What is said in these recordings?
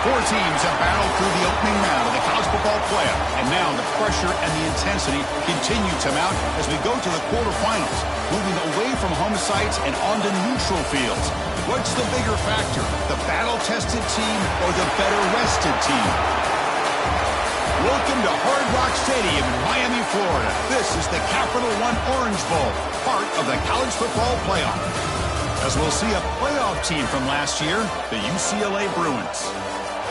Four teams have battled through the opening round of the college football playoff, and now the pressure and the intensity continue to mount as we go to the quarterfinals, moving away from home sites and onto neutral fields. What's the bigger factor, the battle-tested team or the better-rested team? Welcome to Hard Rock Stadium in Miami, Florida. This is the Capital One Orange Bowl, part of the college football playoff. As we'll see a playoff team from last year, the UCLA Bruins,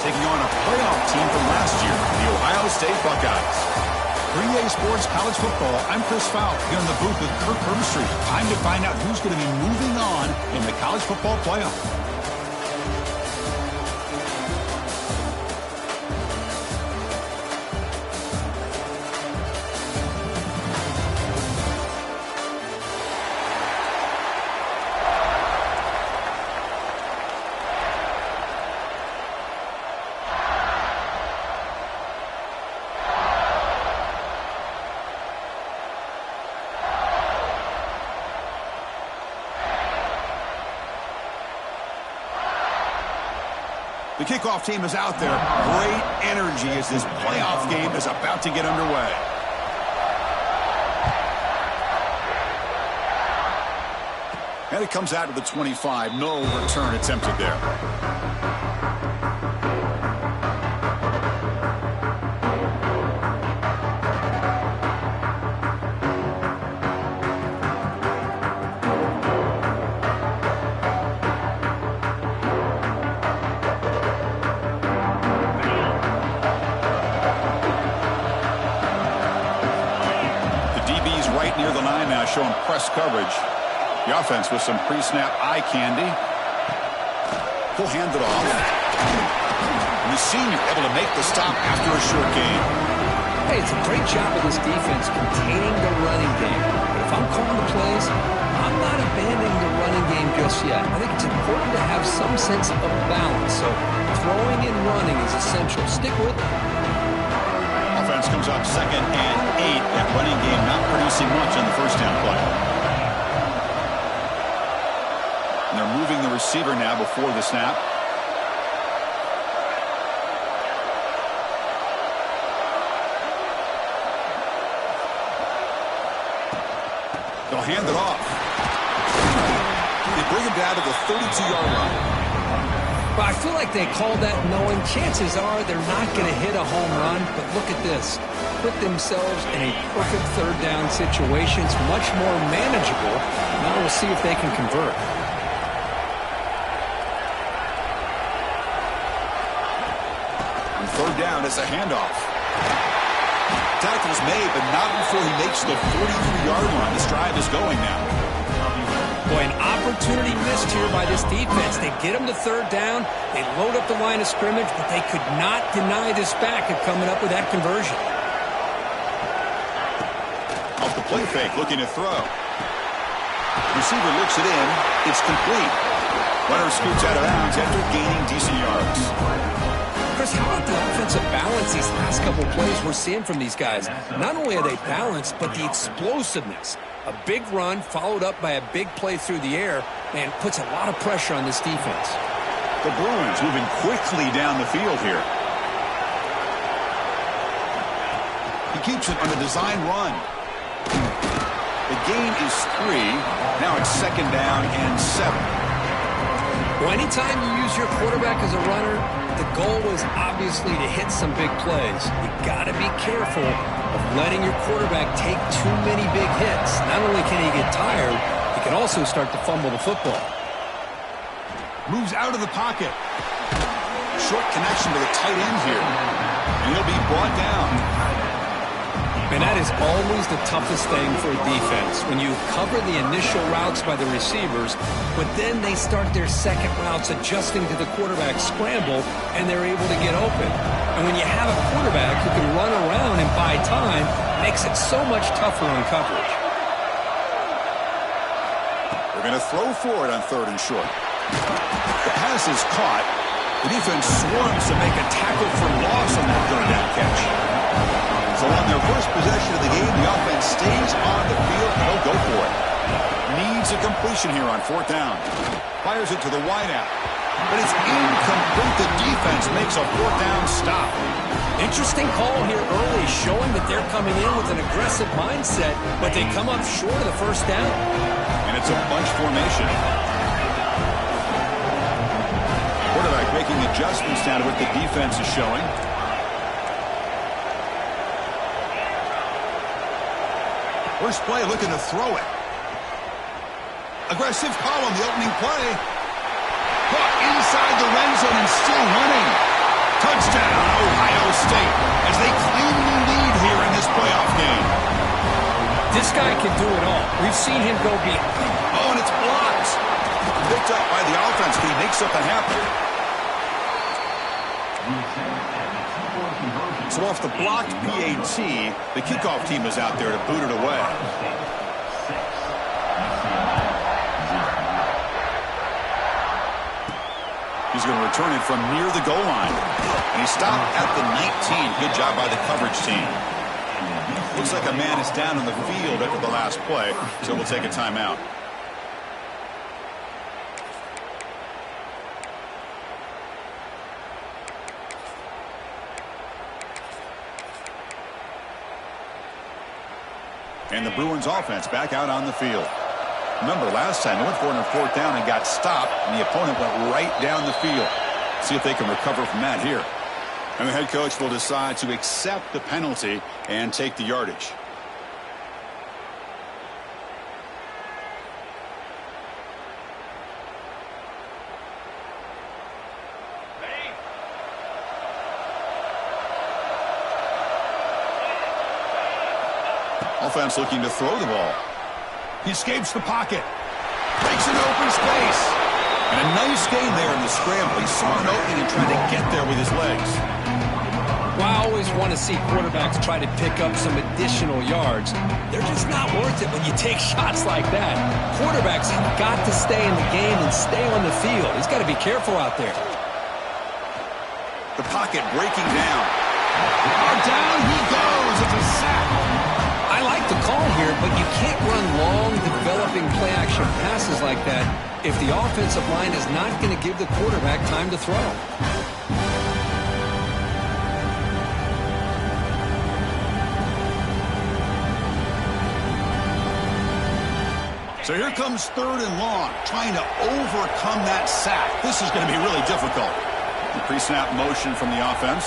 taking on a playoff team from last year, the Ohio State Buckeyes. 3A Sports College Football, I'm Chris Fowl, here in the booth with Kirk Herbstreit. Time to find out who's going to be moving on in the college football playoff. The kickoff team is out there. Great energy as this playoff game is about to get underway. And it comes out to the 25. No return attempted there. Near the line now, showing press coverage. The offense with some pre-snap eye candy. He'll hand it off. And the senior able to make the stop after a short game. Hey, it's a great job of this defense containing the running game. But if I'm calling the plays, I'm not abandoning the running game just yet. I think it's important to have some sense of balance. So throwing and running is essential. Stick with it. Offense comes up 2nd and 8. That running game not producing much on the first down play. And they're moving the receiver now before the snap. They'll hand it off. They bring him down to the 32-yard line. Well, I feel like they called that knowing chances are they're not going to hit a home run. But look at this. Put themselves in a perfect third down situation. It's much more manageable. Now we'll see if they can convert. On third down, it's a handoff. Tackle's made, but not before he makes the 43-yard line. This drive is going now. Boy, an opportunity missed here by this defense. They get him to third down. They load up the line of scrimmage, but they could not deny this back of coming up with that conversion. Off the play fake, looking to throw. Receiver looks it in. It's complete. Runner scoots out of bounds after gaining decent yards. Chris, how about the offensive balance these last couple plays we're seeing from these guys? Not only are they balanced, but the explosiveness. A big run followed up by a big play through the air and puts a lot of pressure on this defense. The Bruins moving quickly down the field here. He keeps it on a design run. The gain is 3. Now it's 2nd down and 7. Well, anytime you use your quarterback as a runner, the goal was obviously to hit some big plays. You got to be careful of letting your quarterback take too many big hits. Not only can he get tired, he can also start to fumble the football. Moves out of the pocket. Short connection to the tight end here. And he'll be brought down. And that is always the toughest thing for a defense. When you cover the initial routes by the receivers, but then they start their second routes adjusting to the quarterback scramble, and they're able to get open. And when you have a quarterback who can run around and buy time, it makes it so much tougher on coverage. They're going to throw for it on 3rd and short. The pass is caught. The defense swarms to make a tackle for loss on that 3rd down catch. So on their first possession of the game, the offense stays on the field and they'll go for it. Needs a completion here on 4th down. Fires it to the wideout. But it's incomplete. The defense makes a 4th down stop. Interesting call here early, showing that they're coming in with an aggressive mindset, but they come up short of the 1st down. And it's a bunch formation. Quarterback making adjustments down to what the defense is showing. First play, looking to throw it. Aggressive call on the opening play. Caught inside the red zone and still running. Touchdown, Ohio State, as they claim the lead here in this playoff game. This guy can do it all. We've seen him go big. Oh, and it's blocked. Picked up by the offense, but he makes something happen. So off the blocked PAT, the kickoff team is out there to boot it away. He's going to return it from near the goal line. And he stopped at the 19. Good job by the coverage team. Looks like a man is down on the field after the last play, so we'll take a timeout. And the Bruins offense back out on the field. Remember, last time they went for it on 4th down and got stopped, and the opponent went right down the field. See if they can recover from that here. And the head coach will decide to accept the penalty and take the yardage. Offense looking to throw the ball. He escapes the pocket. Breaks an open space. And a nice gain there in the scramble. He saw an opening and tried to get there with his legs. Well, I always want to see quarterbacks try to pick up some additional yards. They're just not worth it when you take shots like that. Quarterbacks have got to stay in the game and stay on the field. He's got to be careful out there. The pocket breaking down. Down he goes. It's a sack. I like the call here, but you can't run long, developing play-action passes like that if the offensive line is not going to give the quarterback time to throw. So here comes 3rd and long, trying to overcome that sack. This is going to be really difficult. The pre-snap motion from the offense.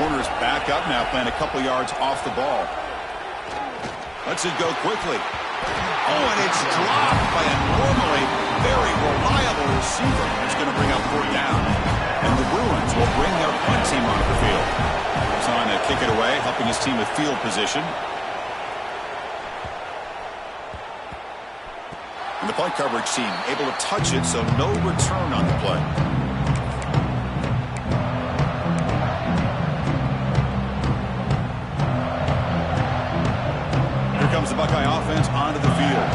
Corner's back up now, playing a couple yards off the ball. Lets it go quickly. Oh, and it's dropped by a normally very reliable receiver. It's going to bring up 4th down. And the Bruins will bring their punt team onto the field. He's on to kick it away, helping his team with field position. And the punt coverage team able to touch it, so no return on the play. Comes the Buckeye offense onto the field.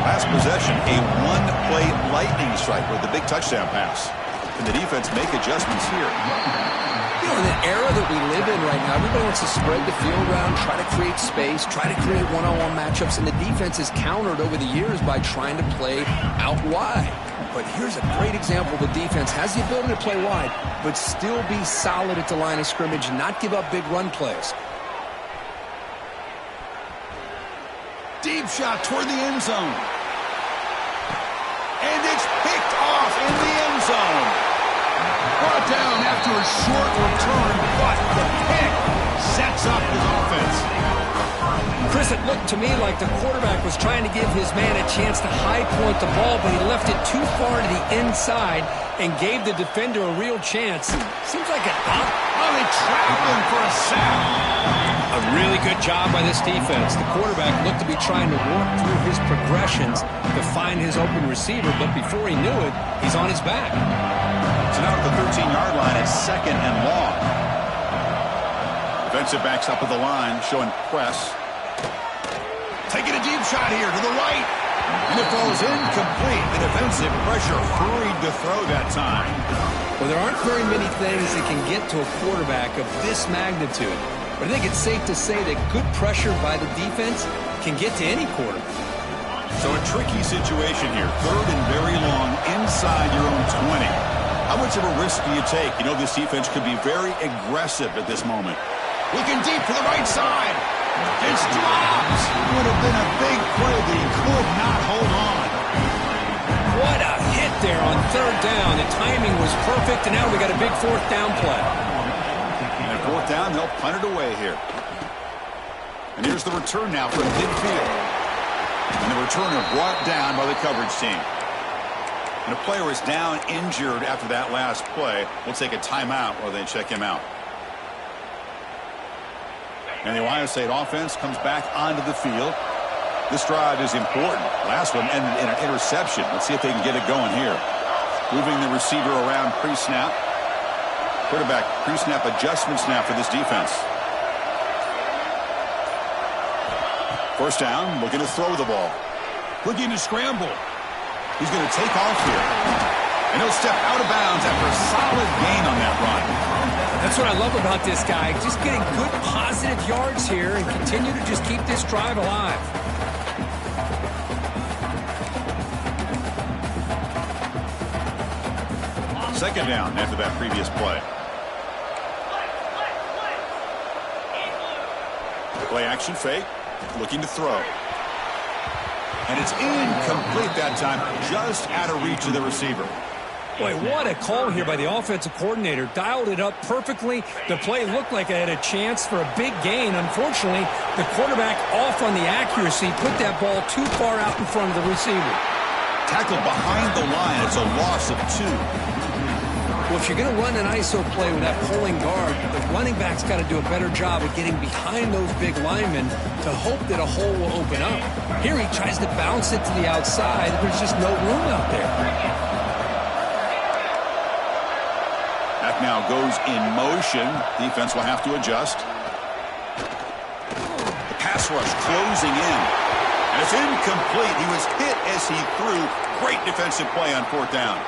Last possession, a one-play lightning strike with the big touchdown pass. Can the defense make adjustments here? You know, in the era that we live in right now, everybody wants to spread the field around, try to create space, try to create one-on-one matchups, and the defense is countered over the years by trying to play out wide. But here's a great example. The defense has the ability to play wide, but still be solid at the line of scrimmage and not give up big run plays. Deep shot toward the end zone. And it's picked off in the end zone. Brought down after a short return, but the pick sets up his offense. Chris, it looked to me like the quarterback was trying to give his man a chance to high point the ball, but he left it too far to the inside and gave the defender a real chance. Seems like an up. Oh, they trapped him for a sack. A really good job by this defense. The quarterback looked to be trying to work through his progressions to find his open receiver, but before he knew it, he's on his back. So now at the 13-yard line, it's 2nd and long. Defensive backs up at the line, showing press. Taking a deep shot here to the right. And it falls incomplete. The defensive pressure hurried to throw that time. Well, there aren't very many things that can get to a quarterback of this magnitude. But I think it's safe to say that good pressure by the defense can get to any quarterback. So a tricky situation here. Third and very long inside your own 20. How much of a risk do you take? You know this defense could be very aggressive at this moment. Looking deep to the right side. It's dropped. Would have been a big play that he could not hold on. What a hit there on third down. The timing was perfect, and now we got a big fourth down play. And at fourth down, they'll punt it away here. And here's the return now from midfield. And the returner brought down by the coverage team. And a player is down injured after that last play. We'll take a timeout while they check him out. And the Ohio State offense comes back onto the field. This drive is important. Last one ended in an interception. Let's see if they can get it going here. Moving the receiver around pre-snap. Quarterback pre-snap adjustments now for this defense. First down, looking to throw the ball. Looking to scramble. He's going to take off here. And he'll step out of bounds after a solid gain on that run. That's what I love about this guy. Just getting good positive yards here and continue to just keep this drive alive. Second down after that previous play. Play action fake. Looking to throw. And it's incomplete that time. Just out of reach of the receiver. Boy, what a call here by the offensive coordinator. Dialed it up perfectly. The play looked like it had a chance for a big gain. Unfortunately, the quarterback off on the accuracy, put that ball too far out in front of the receiver. Tackled behind the line. It's a loss of 2. Well, if you're going to run an ISO play with that pulling guard, the running back's got to do a better job of getting behind those big linemen to hope that a hole will open up. Here he tries to bounce it to the outside. There's just no room out there. That now goes in motion. Defense will have to adjust. The pass rush closing in. And it's incomplete. He was hit as he threw. Great defensive play on fourth down.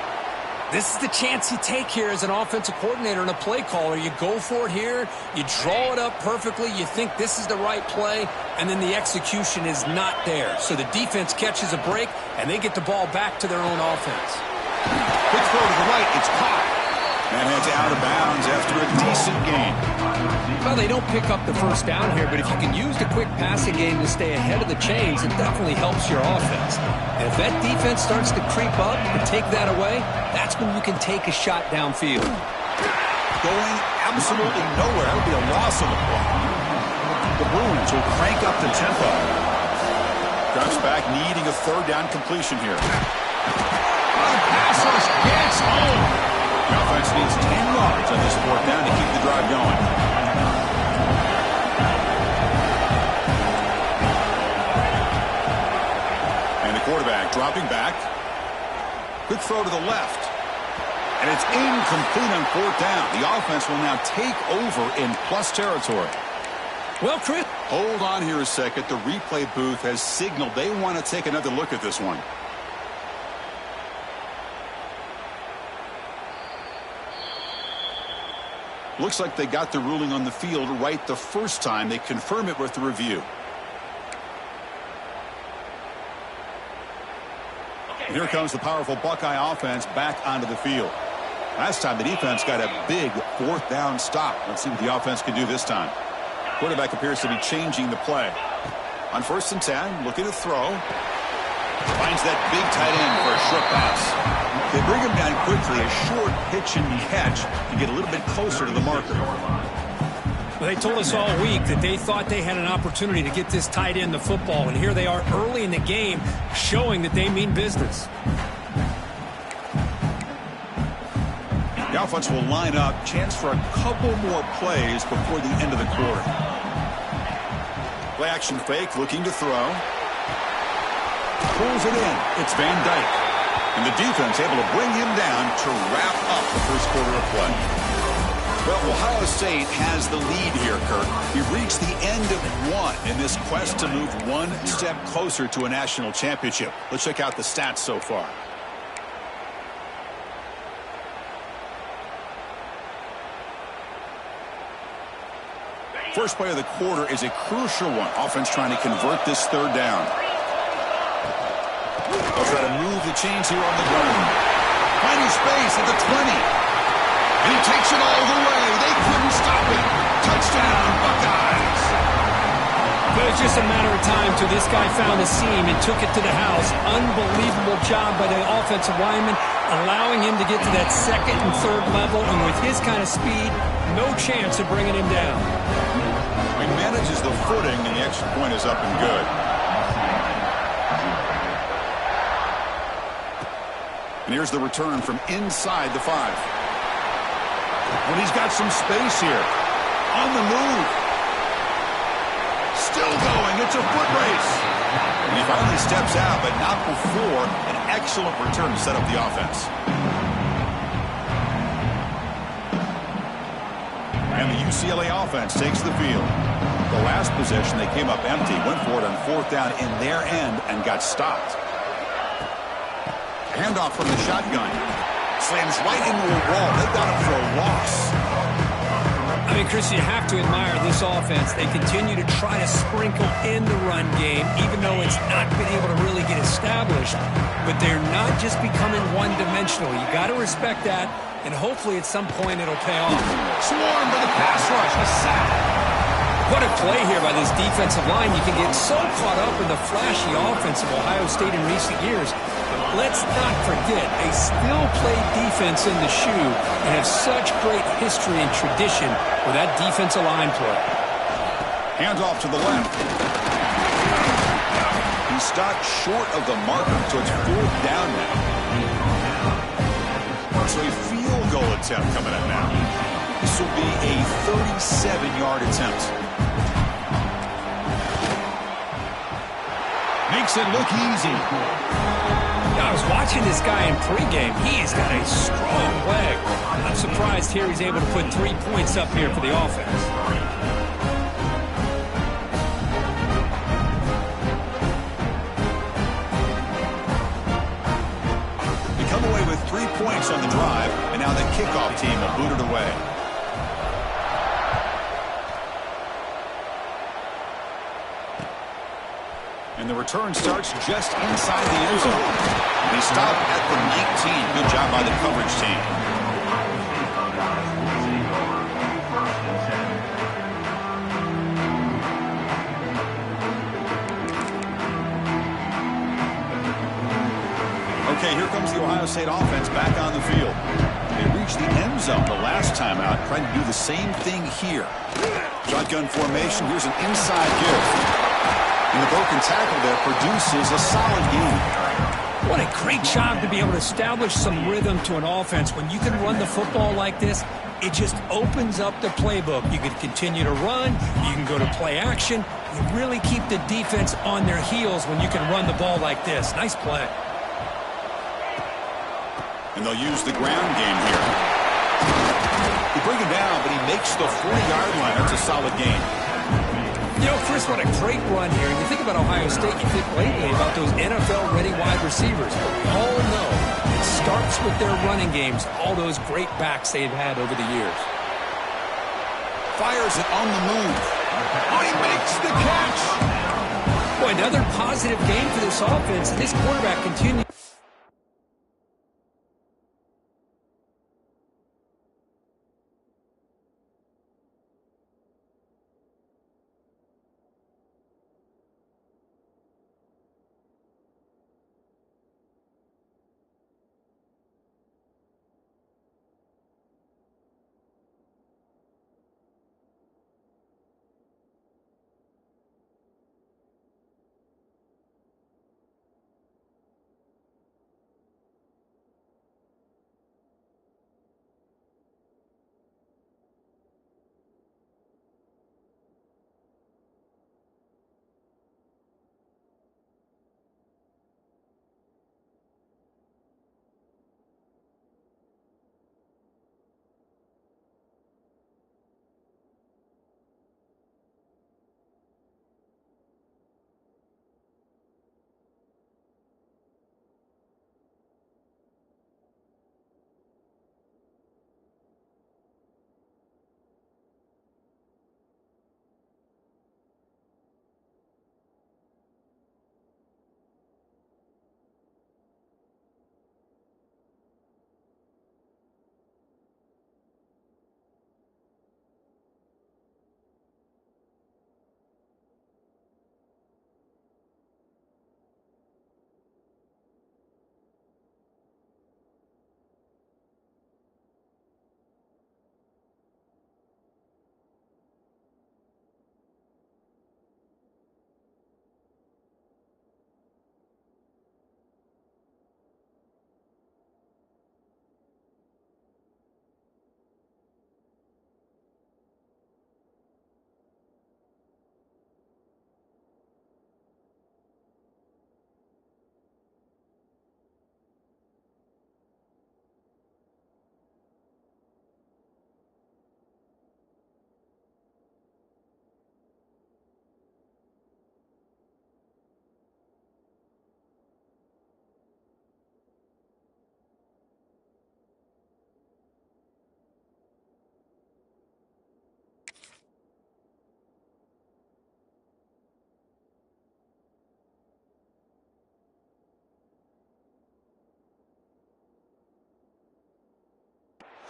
This is the chance you take here as an offensive coordinator and a play caller. You go for it here. You draw it up perfectly. You think this is the right play, and then the execution is not there. So the defense catches a break, and they get the ball back to their own offense. Quick throw to the right. It's caught. And it's out of bounds after a decent gain. Well, they don't pick up the first down here, but if you can use the quick passing game to stay ahead of the chains, it definitely helps your offense. And if that defense starts to creep up and take that away, that's when you can take a shot downfield. Going absolutely nowhere. That would be a loss of the play. The Bruins will crank up the tempo. Drops back, needing a third down completion here. Pass rush gets home. The offense needs 10 yards on this fourth down to keep the drive going. And the quarterback dropping back. Quick throw to the left. And it's incomplete on fourth down. The offense will now take over in plus territory. Well, Chris, hold on here a second. The replay booth has signaled they want to take another look at this one. Looks like they got the ruling on the field right the first time. They confirm it with the review. And here comes the powerful Buckeye offense back onto the field. Last time the defense got a big fourth down stop. Let's see what the offense can do this time. Quarterback appears to be changing the play. On 1st and 10, looking to throw. Finds that big tight end for a short pass. They bring him down quickly, a short pitch and catch to get a little bit closer to the marker. Well, they told us all week that they thought they had an opportunity to get this tight end the football, and here they are early in the game showing that they mean business. The offense will line up, chance for a couple more plays before the end of the quarter. Play action fake, looking to throw. Pulls it in. It's Van Dyke. And the defense able to bring him down to wrap up the first quarter of play. Well, Ohio State has the lead here, Kirk. We've reached the end of one in this quest to move one step closer to a national championship. Let's check out the stats so far. First play of the quarter is a crucial one. Offense trying to convert this third down. They'll try to move the chains here on the ground. Finding space at the 20. And he takes it all the way. They couldn't stop it. Touchdown, Buckeyes. But it's just a matter of time till this guy found a seam and took it to the house. Unbelievable job by the offensive lineman, allowing him to get to that second and third level. And with his kind of speed, no chance of bringing him down. He manages the footing, and the extra point is up and good. And here's the return from inside the 5. When he's got some space here. On the move. Still going. It's a foot race. And he finally steps out, but not before an excellent return to set up the offense. And the UCLA offense takes the field. The last possession, they came up empty, went for it on 4th down in their end, and got stopped. Handoff from the shotgun. Slams right into a wall. They got him for a loss. I mean, Chris, you have to admire this offense. They continue to try to sprinkle in the run game, even though it's not been able to really get established. But they're not just becoming one-dimensional. You got to respect that, and hopefully at some point it'll pay off. Swarmed by the pass rush. A sack. What a play here by this defensive line. You can get so caught up in the flashy offense of Ohio State in recent years. But let's not forget, they still play defense in the shoe and have such great history and tradition with that defensive line play. Hands off to the left. He's stopped short of the marker, so it's 4th down now. So a field goal attempt coming up now. This will be a 37-yard attempt. Makes it look easy. I was watching this guy in pregame. He's got a strong leg. I'm surprised here he's able to put 3 points up here for the offense. They come away with 3 points on the drive, and now the kickoff team will boot it away. And the return starts just inside the end zone. And he stopped at the 19. Good job by the coverage team. Okay, here comes the Ohio State offense back on the field. They reached the end zone the last time out, trying to do the same thing here. Shotgun formation. Here's an inside give. And the broken tackle there produces a solid game. What a great job to be able to establish some rhythm to an offense. When you can run the football like this, it just opens up the playbook. You can continue to run. You can go to play action. You really keep the defense on their heels when you can run the ball like this. Nice play. And they'll use the ground game here. They bring him down, but he makes the 40-yard line. That's a solid game. You know, Chris, what a great run here. And you think about Ohio State, you think lately about those NFL-ready wide receivers. But we all know it starts with their running games, all those great backs they've had over the years. Fires it on the move. Oh, he makes the catch. Boy, another positive game for this offense. This quarterback continues.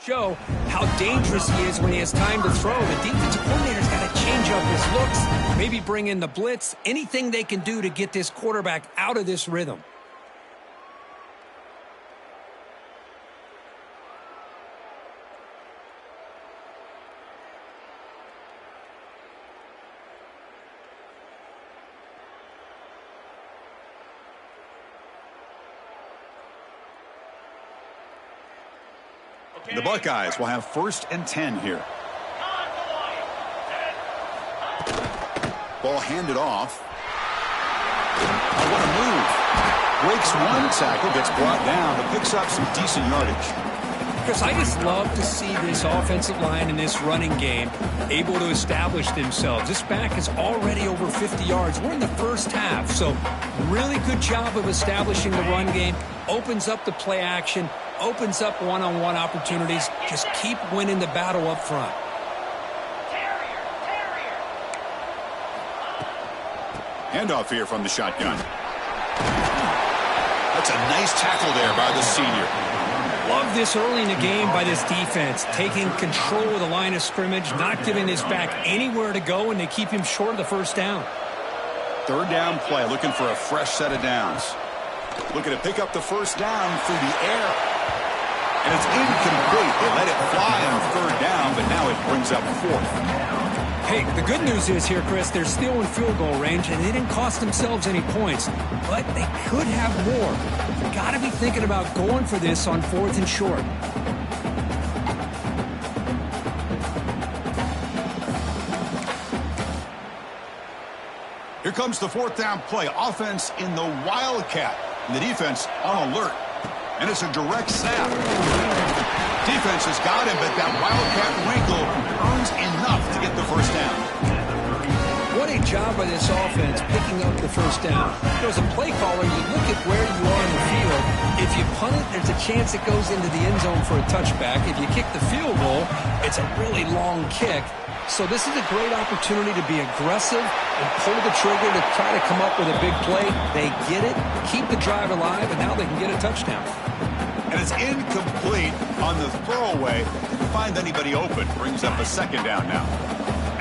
show how dangerous he is when he has time to throw. The defensive coordinator's got to change up his looks, maybe bring in the blitz, anything they can do to get this quarterback out of this rhythm. The Buckeyes will have 1st and 10 here. Ball handed off. Oh, what a move. Breaks one tackle, gets brought down, but picks up some decent yardage. Chris, I just love to see this offensive line in this running game able to establish themselves. This back is already over 50 yards. We're in the first half, so really good job of establishing the run game. Opens up the play action, opens up one-on-one opportunities. Just keep winning the battle up front. Handoff here from the shotgun. That's a nice tackle there by the senior. Love this early in the game by this defense, taking control of the line of scrimmage, not giving this back anywhere to go, and they keep him short of the first down. 3rd down play, looking for a fresh set of downs. Looking to pick up the first down through the air. And it's incomplete. They let it fly on 3rd down, but now it brings up 4th. Hey, the good news is here, Chris, they're still in field goal range, and they didn't cost themselves any points, but they could have more. Got to be thinking about going for this on 4th and short. Here comes the 4th down play. Offense in the Wildcat. And the defense on alert. And it's a direct snap. Defense has got him, but that Wildcat wrinkle earns enough to get the first down. What a job by this offense picking up the first down. As a play caller, you look at where you are in the field. If you punt it, there's a chance it goes into the end zone for a touchback. If you kick the field goal, it's a really long kick. So this is a great opportunity to be aggressive and pull the trigger to try to come up with a big play. They get it, keep the drive alive, and now they can get a touchdown. And it's incomplete on the throwaway. Didn't find anybody open. Brings up a 2nd down now.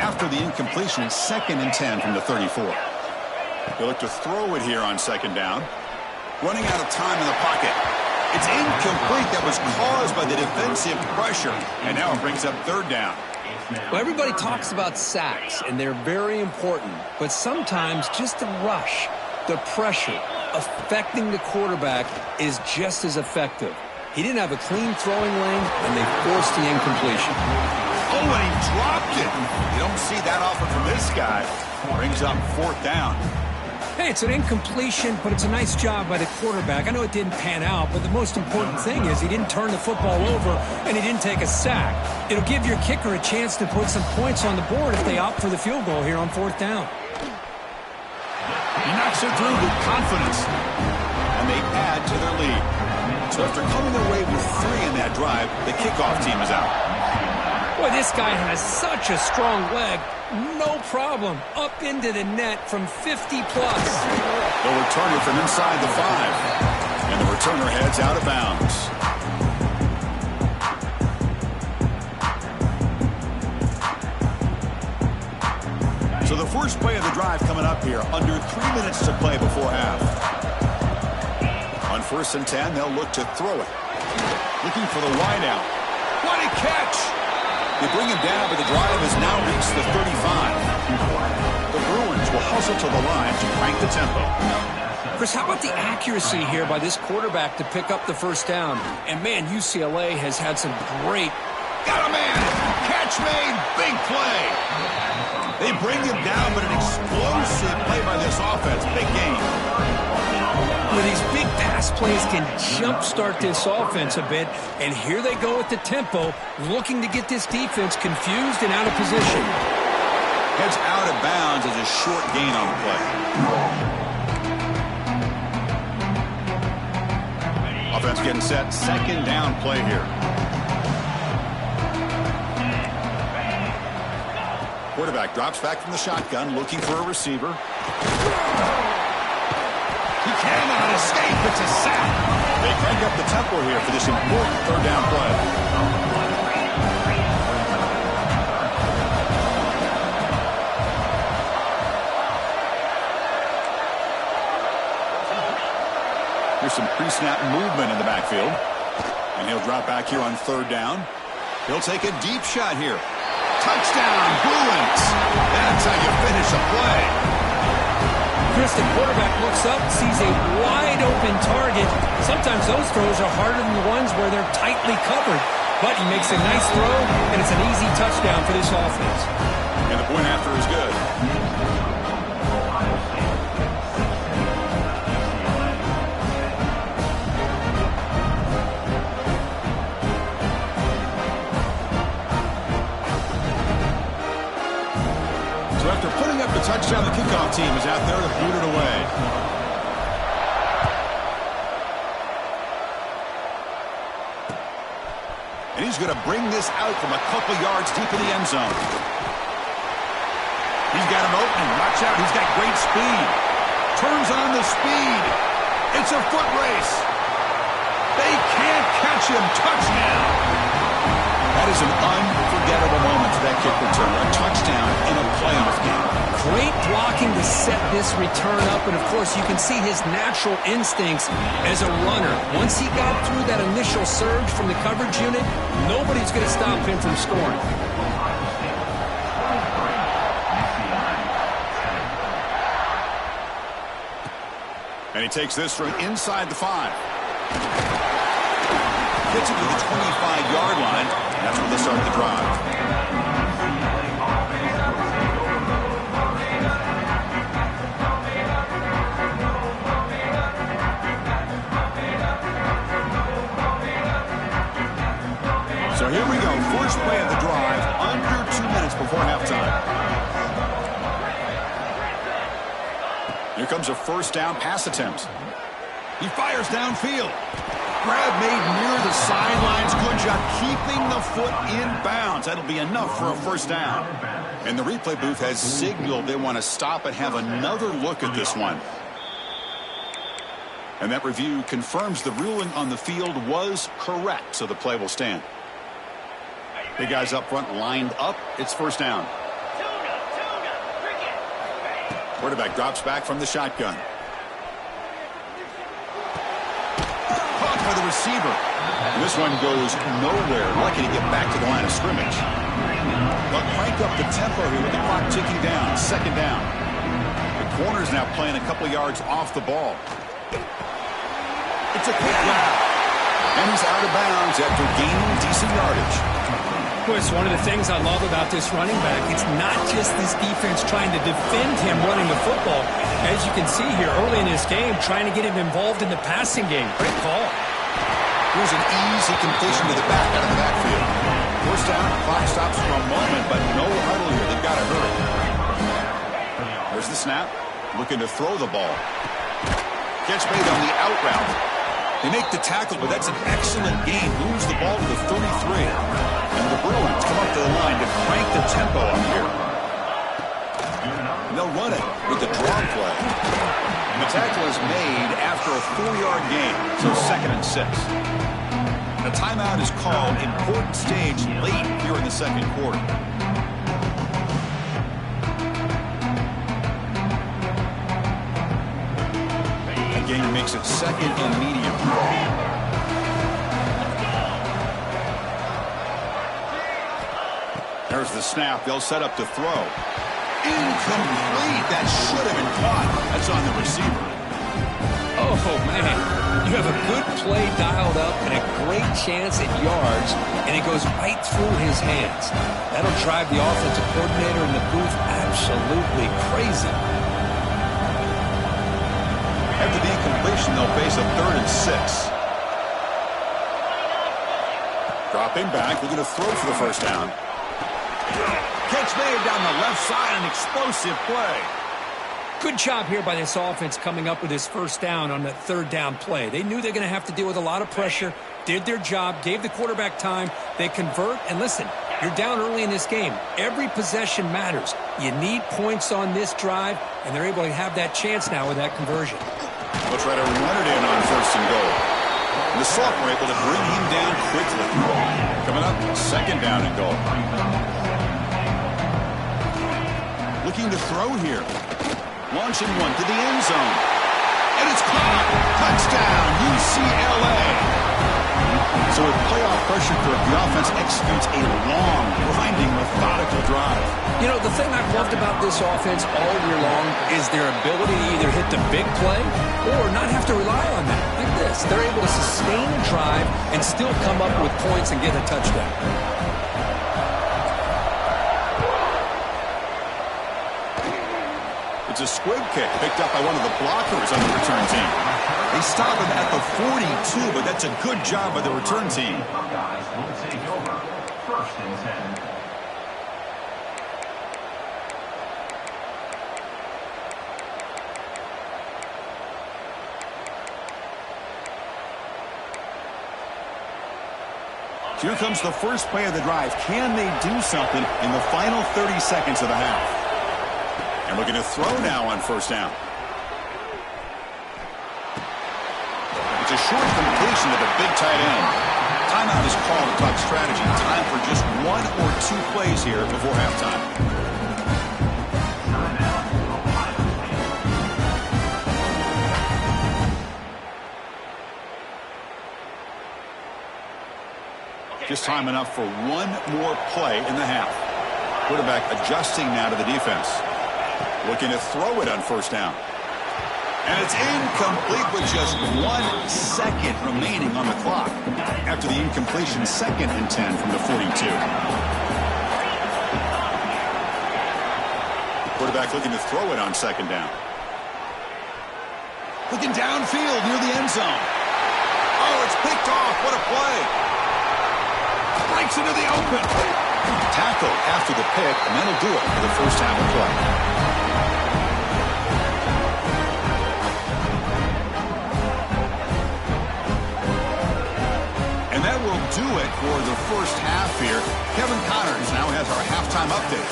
After the incompletion, 2nd and 10 from the 34. They look to throw it here on 2nd down. Running out of time in the pocket. It's incomplete. That was caused by the defensive pressure. And now it brings up 3rd down. Well, everybody talks about sacks, and they're very important. But sometimes just the rush, the pressure, affecting the quarterback is just as effective. He didn't have a clean throwing lane, and they forced the incompletion. Oh, and he dropped it. You don't see that often from this guy. Brings up 4th down. Hey, it's an incompletion, but it's a nice job by the quarterback. I know it didn't pan out, but the most important thing is he didn't turn the football over and he didn't take a sack. It'll give your kicker a chance to put some points on the board if they opt for the field goal here on 4th down. He knocks it through with confidence, and they add to their lead. So after coming away with 3 in that drive, the kickoff team is out. Boy, this guy has such a strong leg. No problem. Up into the net from 50-plus. They'll return it from inside the 5. And the returner heads out of bounds. So the first play of the drive coming up here. Under 3 minutes to play before half. On 1st and 10, they'll look to throw it. Looking for the wideout. What a catch! They bring him down, but the drive has now reached the 35. The Bruins will hustle to the line to crank the tempo. Chris, how about the accuracy here by this quarterback to pick up the first down? And, man, UCLA has had some great... Got a man! Catch made! Big play! They bring him down, but an explosive play by this offense. Big game. Well, these big pass plays can jumpstart this offense a bit, and here they go at the tempo, looking to get this defense confused and out of position. Heads out of bounds as a short gain on the play. Offense getting set. 2nd down play here. Quarterback drops back from the shotgun, looking for a receiver. He cannot escape. It's a sack. They crank up the tempo here for this important 3rd down play. pre-snap movement in the backfield. And he'll drop back here on third down. He'll take a deep shot here. Touchdown, Bruins! That's how you finish a play. Chris, the quarterback looks up, sees a wide-open target. Sometimes those throws are harder than the ones where they're tightly covered. But he makes a nice throw, and it's an easy touchdown for this offense. And the point after is good. So after putting up the touchdown, the kickoff team is out there to boot it away. And he's going to bring this out from a couple yards deep in the end zone. He's got him open. Watch out. He's got great speed. Turns on the speed. It's a foot race. They can't catch him. Touchdown. That is an unforgettable moment for that kick return. A touchdown in a playoff game. Great blocking to set this return up, and of course you can see his natural instincts as a runner. Once he got through that initial surge from the coverage unit, nobody's going to stop him from scoring. And he takes this from inside the 5. Gets it to the 25-yard line. That's where they start the drive. So here we go. First play of the drive, under 2 minutes before halftime. Here comes a first down pass attempt. He fires downfield. Grab made near the sidelines. Good job keeping the foot in bounds. That'll be enough for a first down. And the replay booth has signaled they want to stop and have another look at this one. And that review confirms the ruling on the field was correct, so the play will stand. Big guys up front lined up. It's first down. Quarterback drops back from the shotgun. Caught by the receiver. And this one goes nowhere. Lucky to get back to the line of scrimmage. But crank up the tempo here with the clock ticking down. Second down. The corner's now playing a couple yards off the ball. It's a quick grab. And he's out of bounds after gaining decent yardage. Chris, one of the things I love about this running back, it's not just this defense trying to defend him running the football. As you can see here early in this game, trying to get him involved in the passing game. Great call. Here's an easy completion to the back out of the backfield. First down, clock stops for a moment, but no huddle here. They've got to hurry. There's the snap. Looking to throw the ball. Catch made on the out route. They make the tackle, but that's an excellent gain. Moves the ball to the 33. And the Bruins come up to the line to crank the tempo up here. And they'll run it with the draw play. And the tackle is made after a 4-yard gain, so 2nd and 6. The timeout is called. Important stage late here in the second quarter. The game makes it 2nd and medium. There's the snap. They'll set up to throw. Incomplete. That should have been caught. That's on the receiver. Oh, man. You have a good play dialed up and a great chance at yards, and it goes right through his hands. That'll drive the offensive coordinator in the booth absolutely crazy. After the incompletion, they'll face a 3rd and 6. Dropping back. We're going to throw for the first down. Catch made down the left side, an explosive play. Good job here by this offense coming up with his first down on the 3rd down play. They knew they're going to have to deal with a lot of pressure, did their job, gave the quarterback time. They convert, and listen, you're down early in this game. Every possession matters. You need points on this drive, and they're able to have that chance now with that conversion. They'll try to run it in on 1st and goal. The sophomore able to bring him down quickly. Coming up, 2nd down and goal. Looking to throw here. Launching one to the end zone. And it's caught. Touchdown, UCLA. So with playoff pressure grip, the offense executes a long, grinding, methodical drive. You know, the thing I've loved about this offense all year long is their ability to either hit the big play or not have to rely on that. Like this, they're able to sustain a drive and still come up with points and get a touchdown. It's a squib kick picked up by one of the blockers on the return team. They stop him at the 42, but that's a good job by the return team. Here comes the first play of the drive. Can they do something in the final 30 seconds of the half? And looking to throw now on first down. It's a short completion to the big tight end. Timeout is called to talk strategy. Time for just one or two plays here before halftime. Just time enough for one more play in the half. Quarterback adjusting now to the defense. Looking to throw it on first down. And it's incomplete with just 1 second remaining on the clock. After the incompletion, 2nd and 10 from the 42. Quarterback looking to throw it on 2nd down. Looking downfield near the end zone. Oh, it's picked off. What a play. Breaks into the open. Tackle after the pick, and that'll do it for the first half of play. And that will do it for the first half here. Kevin Connors now has our halftime update.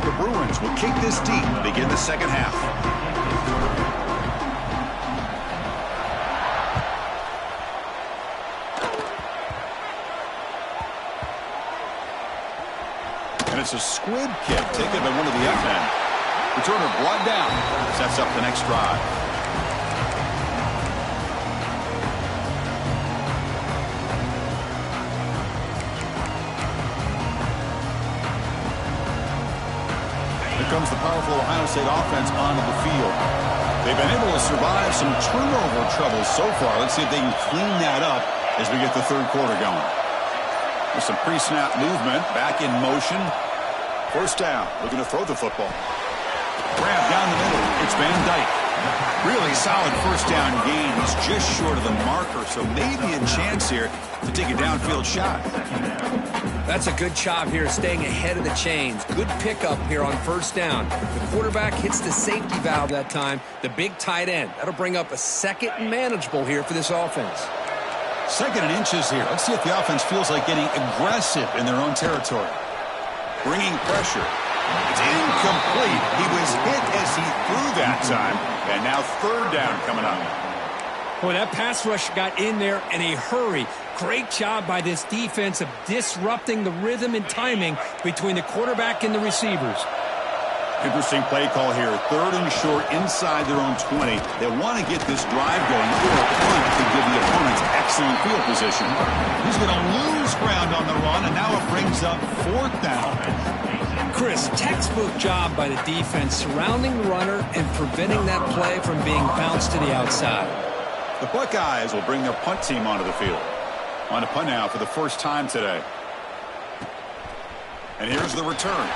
The Bruins will kick this deep to begin the second half. And it's a squib kick taken by one of the FN. Returner brought down. Sets up the next drive. Here comes the powerful Ohio State offense onto the field. They've been able to survive some turnover troubles so far. Let's see if they can clean that up as we get the third quarter going. With some pre-snap movement, back in motion. First down, looking to throw the football. Grab down the middle, it's Van Dyke. Really solid first down gain. He's just short of the marker, so maybe a chance here to take a downfield shot. That's a good job here, staying ahead of the chains. Good pickup here on first down. The quarterback hits the safety valve that time, the big tight end. That'll bring up a 2nd and manageable here for this offense. 2nd and inches here. Let's see if the offense feels like getting aggressive in their own territory. Bringing pressure. It's incomplete. He was hit as he threw that time. And now 3rd down coming up. Boy, that pass rush got in there in a hurry. Great job by this defense of disrupting the rhythm and timing between the quarterback and the receivers. Interesting play call here. 3rd and short inside their own 20. They want to get this drive going, or a punt to give the opponents excellent field position. He's going to lose ground on the run, and now it brings up 4th down. Chris, textbook job by the defense surrounding the runner and preventing that play from being bounced to the outside. The Buckeyes will bring their punt team onto the field. On a punt now for the first time today. And here's the return.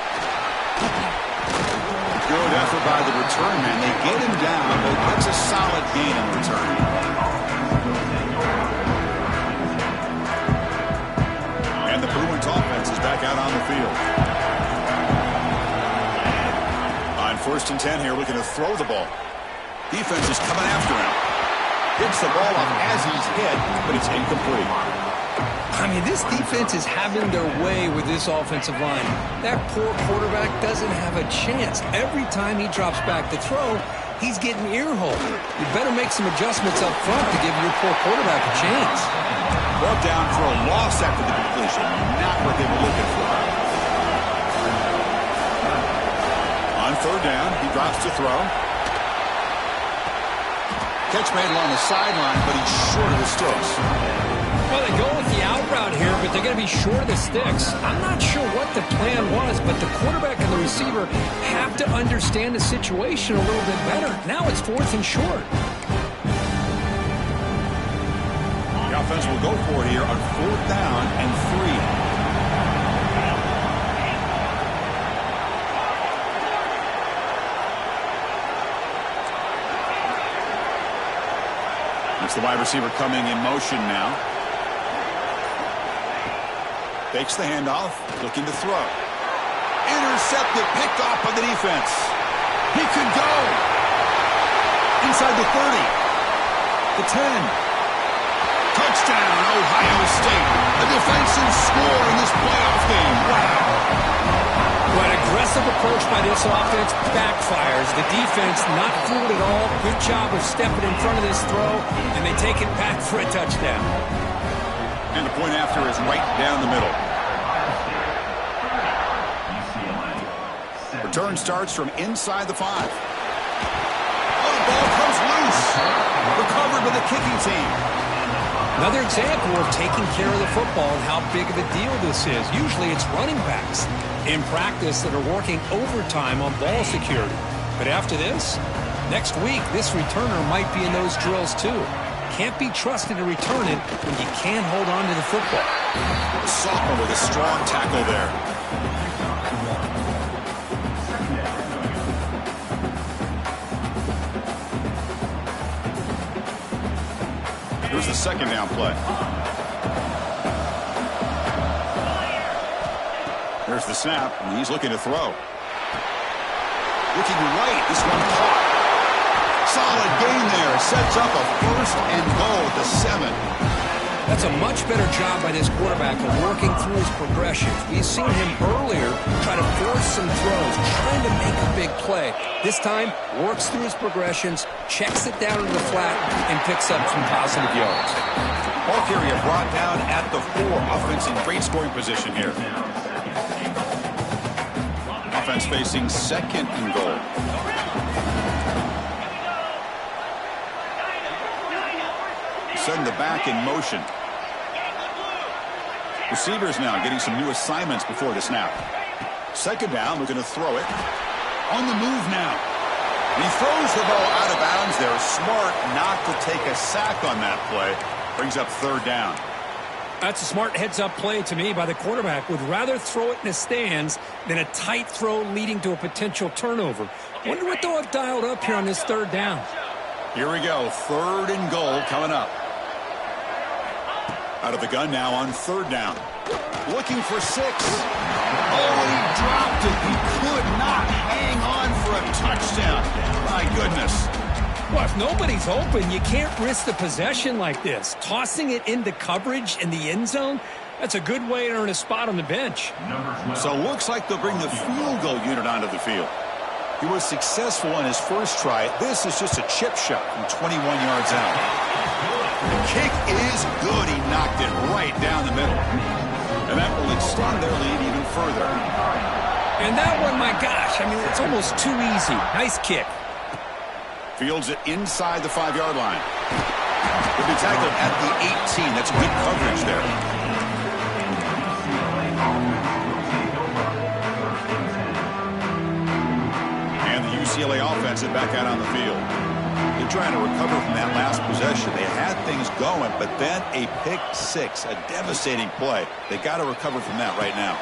Good effort by the return man. They get him down, but that's a solid gain in return. And the Bruins offense is back out on the field. On 1st and 10 here, looking to throw the ball. Defense is coming after him. Hits the ball off as he's hit, but it's incomplete. I mean, this defense is having their way with this offensive line. That poor quarterback doesn't have a chance. Every time he drops back to throw, he's getting ear-holed. You better make some adjustments up front to give your poor quarterback a chance. Brought down for a loss after the completion. Not what they were looking for. third down. He drops to throw. Catch made along the sideline, but he's short of the sticks. Well, they go with the out route here, but they're going to be short of the sticks. I'm not sure what the plan was, but the quarterback and the receiver have to understand the situation a little bit better. Now it's 4th and short. The offense will go for it here on 4th down and 3. It's the wide receiver coming in motion now. Takes the handoff, looking to throw. Intercepted, picked off by the defense. He could go. Inside the 30. The 10. Touchdown, Ohio State. A defensive score in this playoff game. Wow. Well, an aggressive approach by this offense backfires. The defense not fooled at all. Good job of stepping in front of this throw, and they take it back for a touchdown. And the point after is right down the middle. Return starts from inside the 5. Oh, the ball comes loose. Recovered by the kicking team. Another example of taking care of the football and how big of a deal this is. Usually it's running backs in practice that are working overtime on ball security. But after this, next week, this returner might be in those drills too. Can't be trusted to return it when you can't hold on to the football. Sophomore with a strong tackle there. Here's the second down play. There's the snap, and he's looking to throw. Looking right, this one caught. Solid gain there. Sets up a 1st and goal at the 7. That's a much better job by this quarterback of working through his progressions. We've seen him earlier try to force some throws, trying to make a big play. This time, works through his progressions, checks it down into the flat, and picks up some positive yards. Ball carrier brought down at the 4. Offense in great scoring position here. Offense facing 2nd and goal. Send the back in motion. Receivers now getting some new assignments before the snap. 2nd down, looking to throw it. On the move now. He throws the ball out of bounds there. Smart not to take a sack on that play. Brings up 3rd down. That's a smart heads-up play to me by the quarterback. Would rather throw it in the stands than a tight throw leading to a potential turnover. Wonder what they'll have dialed up here on this 3rd down. Here we go. 3rd and goal coming up. Out of the gun now on 3rd down. Looking for 6. Oh, he dropped it. He could not hang on for a touchdown. My goodness. Well, if nobody's open, you can't risk the possession like this. Tossing it into coverage in the end zone, that's a good way to earn a spot on the bench. So looks like they'll bring the field goal unit onto the field. He was successful on his first try. This is just a chip shot from 21 yards out. The kick is good. He knocked it right down the middle. And that will extend their lead even further. And that one, my gosh, I mean, it's almost too easy. Nice kick. Fields it inside the 5-yard line. He'll be tackled at the 18. That's good coverage there. And the UCLA offense is back out on the field. They're trying to recover from that last possession. They had things going, but then a pick 6, a devastating play. They got to recover from that right now.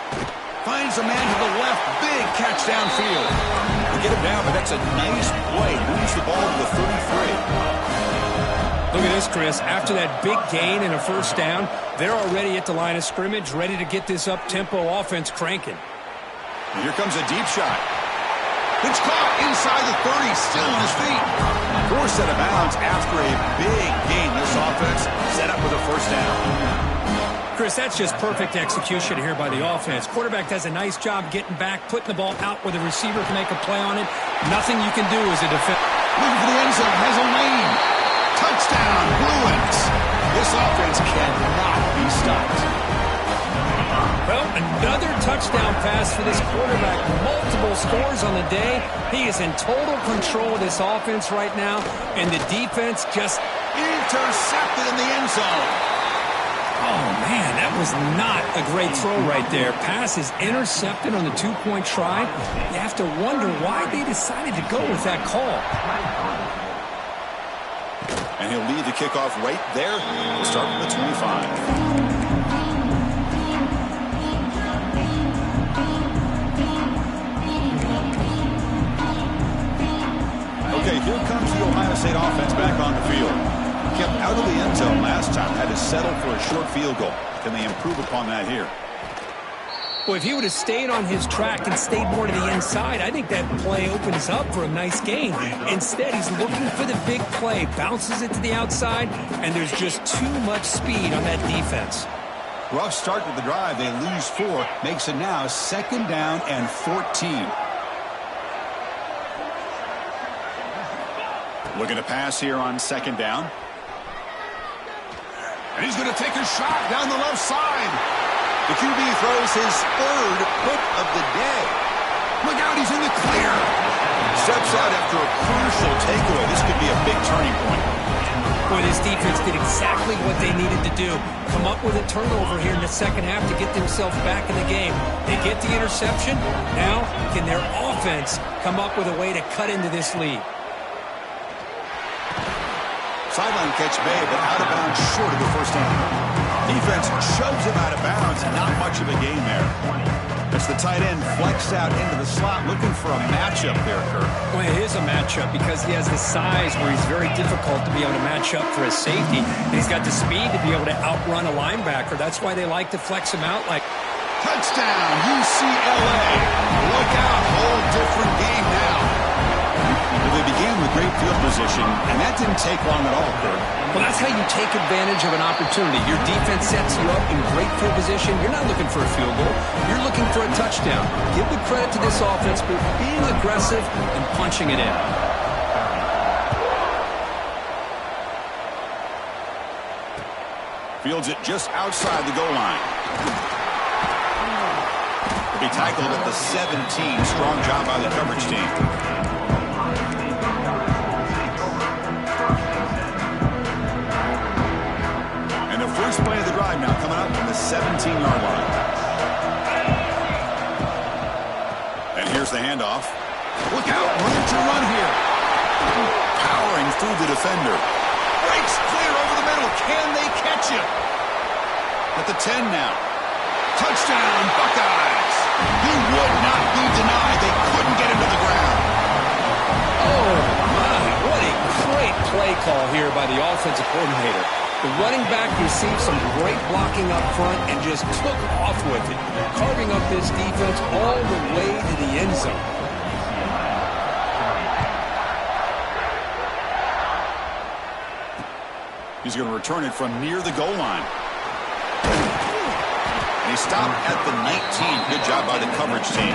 Finds a man to the left. Big catch downfield. They get him down, but that's a nice play. Moves the ball to the 33. Look at this, Chris. After that big gain and a 1st down, they're already at the line of scrimmage, ready to get this up-tempo offense cranking. And here comes a deep shot. It's caught inside the 30, still on his feet. Forced out of bounds after a big gain. This offense set up with a 1st down. Chris, that's just perfect execution here by the offense. Quarterback does a nice job getting back, putting the ball out where the receiver can make a play on it. Nothing you can do as a defender. Looking for the end zone, has a lane. Touchdown, Bruins. This offense cannot be stopped. Well, another touchdown pass for this quarterback. Multiple scores on the day. He is in total control of this offense right now, and the defense just intercepted in the end zone. Oh, man, that was not a great throw right there. Pass is intercepted on the two-point try. You have to wonder why they decided to go with that call. And he'll lead the kickoff right there. We'll start from the 25. Okay, here comes the Ohio State offense back on the field. Kept out of the end zone last time, had to settle for a short field goal. Can they improve upon that here? Well, if he would have stayed on his track and stayed more to the inside, I think that play opens up for a nice game. Instead, he's looking for the big play, bounces it to the outside, and there's just too much speed on that defense. Rough start to the drive. They lose 4. Makes it now 2nd down and 14. Looking to pass here on 2nd down. And he's going to take a shot down the left side. The QB throws his 3rd hit of the day. Look out, he's in the clear. Steps out after a crucial takeaway. This could be a big turning point. Boy, this defense did exactly what they needed to do. Come up with a turnover here in the second half to get themselves back in the game. They get the interception. Now, can their offense come up with a way to cut into this lead? Sideline catch made, but out of bounds short of the first down. Defense shoves him out of bounds, and not much of a gain there. As the tight end flexed out into the slot, looking for a matchup there, Kirk. Well, it is a matchup because he has the size where he's very difficult to be able to match up for his safety. And he's got the speed to be able to outrun a linebacker. That's why they like to flex him out like... Touchdown, UCLA. Look out, whole different game now. They began with great field position, and that didn't take long at all, Kirk. Well, that's how you take advantage of an opportunity. Your defense sets you up in great field position. You're not looking for a field goal. You're looking for a touchdown. Give the credit to this offense for being aggressive and punching it in. Fields it just outside the goal line. He'll be tackled at the 17. Strong job by the coverage team. First play of the drive now coming up from the 17-yard line. And here's the handoff. Look out, room to run here. Powering through the defender. Breaks clear over the middle. Can they catch him? At the 10 now. Touchdown, Buckeyes. He would not be denied. They couldn't get him to the ground. Oh, my. What a great play call here by the offensive coordinator. The running back received some great blocking up front and just took off with it, carving up this defense all the way to the end zone. He's going to return it from near the goal line. And he stopped at the 19. Good job by the coverage team.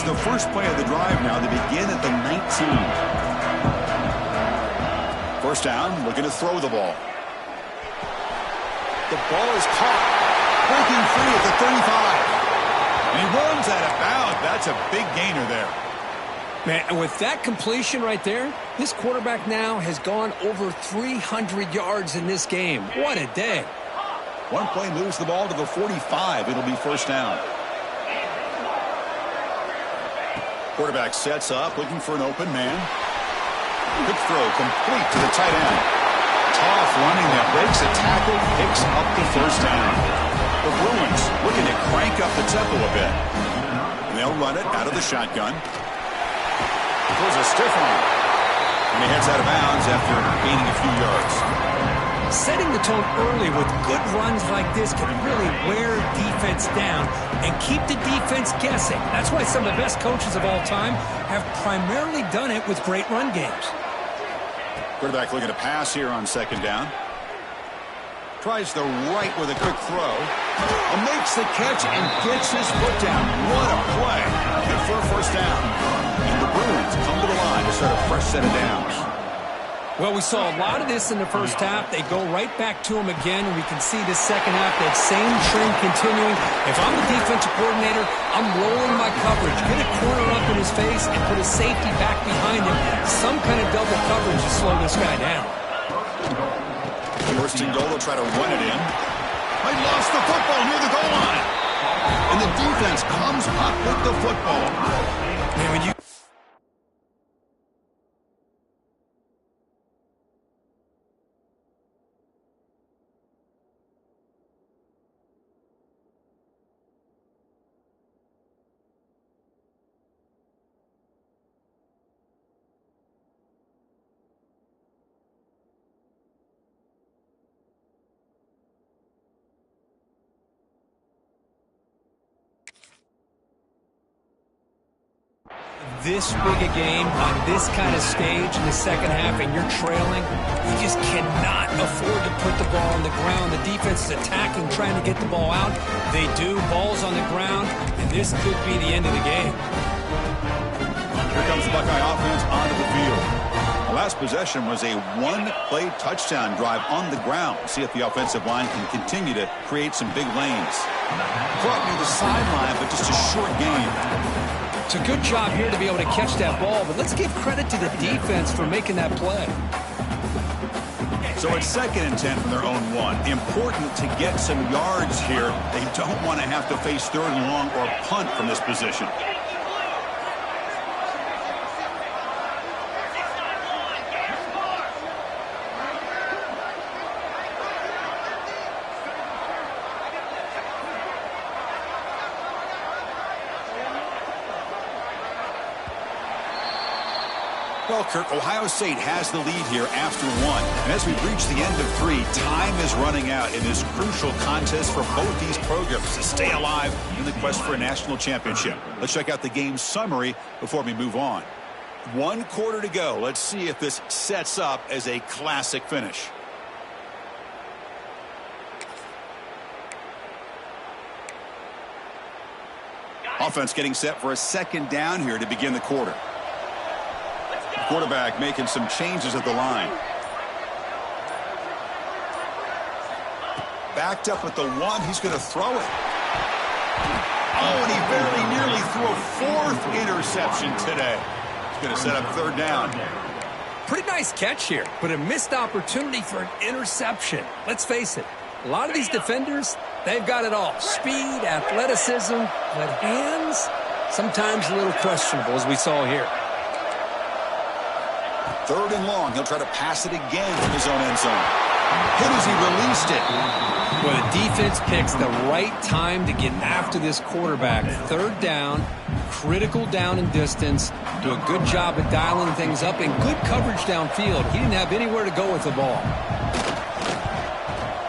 The first play of the drive now. They begin at the 19. First down, looking to throw the ball. The ball is caught. Breaking free at the 35. And he runs out of bounds. That's a big gainer there. Man, and with that completion right there, this quarterback now has gone over 300 yards in this game. What a day. One play moves the ball to the 45. It'll be first down. Quarterback sets up, looking for an open man. Good throw, complete to the tight end. Tough running that breaks a tackle, picks up the first down. The Bruins looking to crank up the tempo a bit. And they'll run it out of the shotgun. Throws a stiff one. And he heads out of bounds after gaining a few yards. Setting the tone early with good runs like this can really wear defense down and keep the defense guessing. That's why some of the best coaches of all time have primarily done it with great run games. Quarterback looking to pass here on second down. Tries the right with a quick throw. Makes the catch and gets his foot down. What a play. Good for a first down. And the Bruins come to the line to start a fresh set of downs. Well, we saw a lot of this in the first half. They go right back to him again, and we can see the second half, that same trend continuing. If I'm the defensive coordinator, I'm rolling my coverage. Get a corner up in his face and put a safety back behind him. Some kind of double coverage to slow this guy down. First and goal, they'll try to run it in. They lost the football near the goal line. And the defense comes up with the football. Man, when you this big a game on this kind of stage in the second half and you're trailing, you just cannot afford to put the ball on the ground. The defense is attacking, trying to get the ball out. They do. Ball's on the ground, and this could be the end of the game. Here comes the Buckeye offense onto the field. The last possession was a one-play touchdown drive on the ground. See if the offensive line can continue to create some big lanes. Caught near the sideline, but just a short game. It's a good job here to be able to catch that ball, but let's give credit to the defense for making that play. So it's 2nd and 10 from their own 1. Important to get some yards here. They don't want to have to face 3rd and long or punt from this position. Well, Kirk, Ohio State has the lead here after 1. And as we reach the end of 3, time is running out in this crucial contest for both these programs to stay alive in the quest for a national championship. Let's check out the game summary before we move on. 1 quarter to go. Let's see if this sets up as a classic finish. Offense getting set for a 2nd down here to begin the quarter. Quarterback making some changes at the line. Backed up at the 1. He's going to throw it. Oh, and he very nearly threw a 4th interception today. He's going to set up 3rd down. Pretty nice catch here, but a missed opportunity for an interception. Let's face it, a lot of these defenders, they've got it all. Speed, athleticism, but hands, sometimes a little questionable, as we saw here. 3rd and long. He'll try to pass it again from his own end zone. Hit as he released it. Well, the defense picks the right time to get after this quarterback. 3rd down, critical down and distance. Do a good job of dialing things up and good coverage downfield. He didn't have anywhere to go with the ball.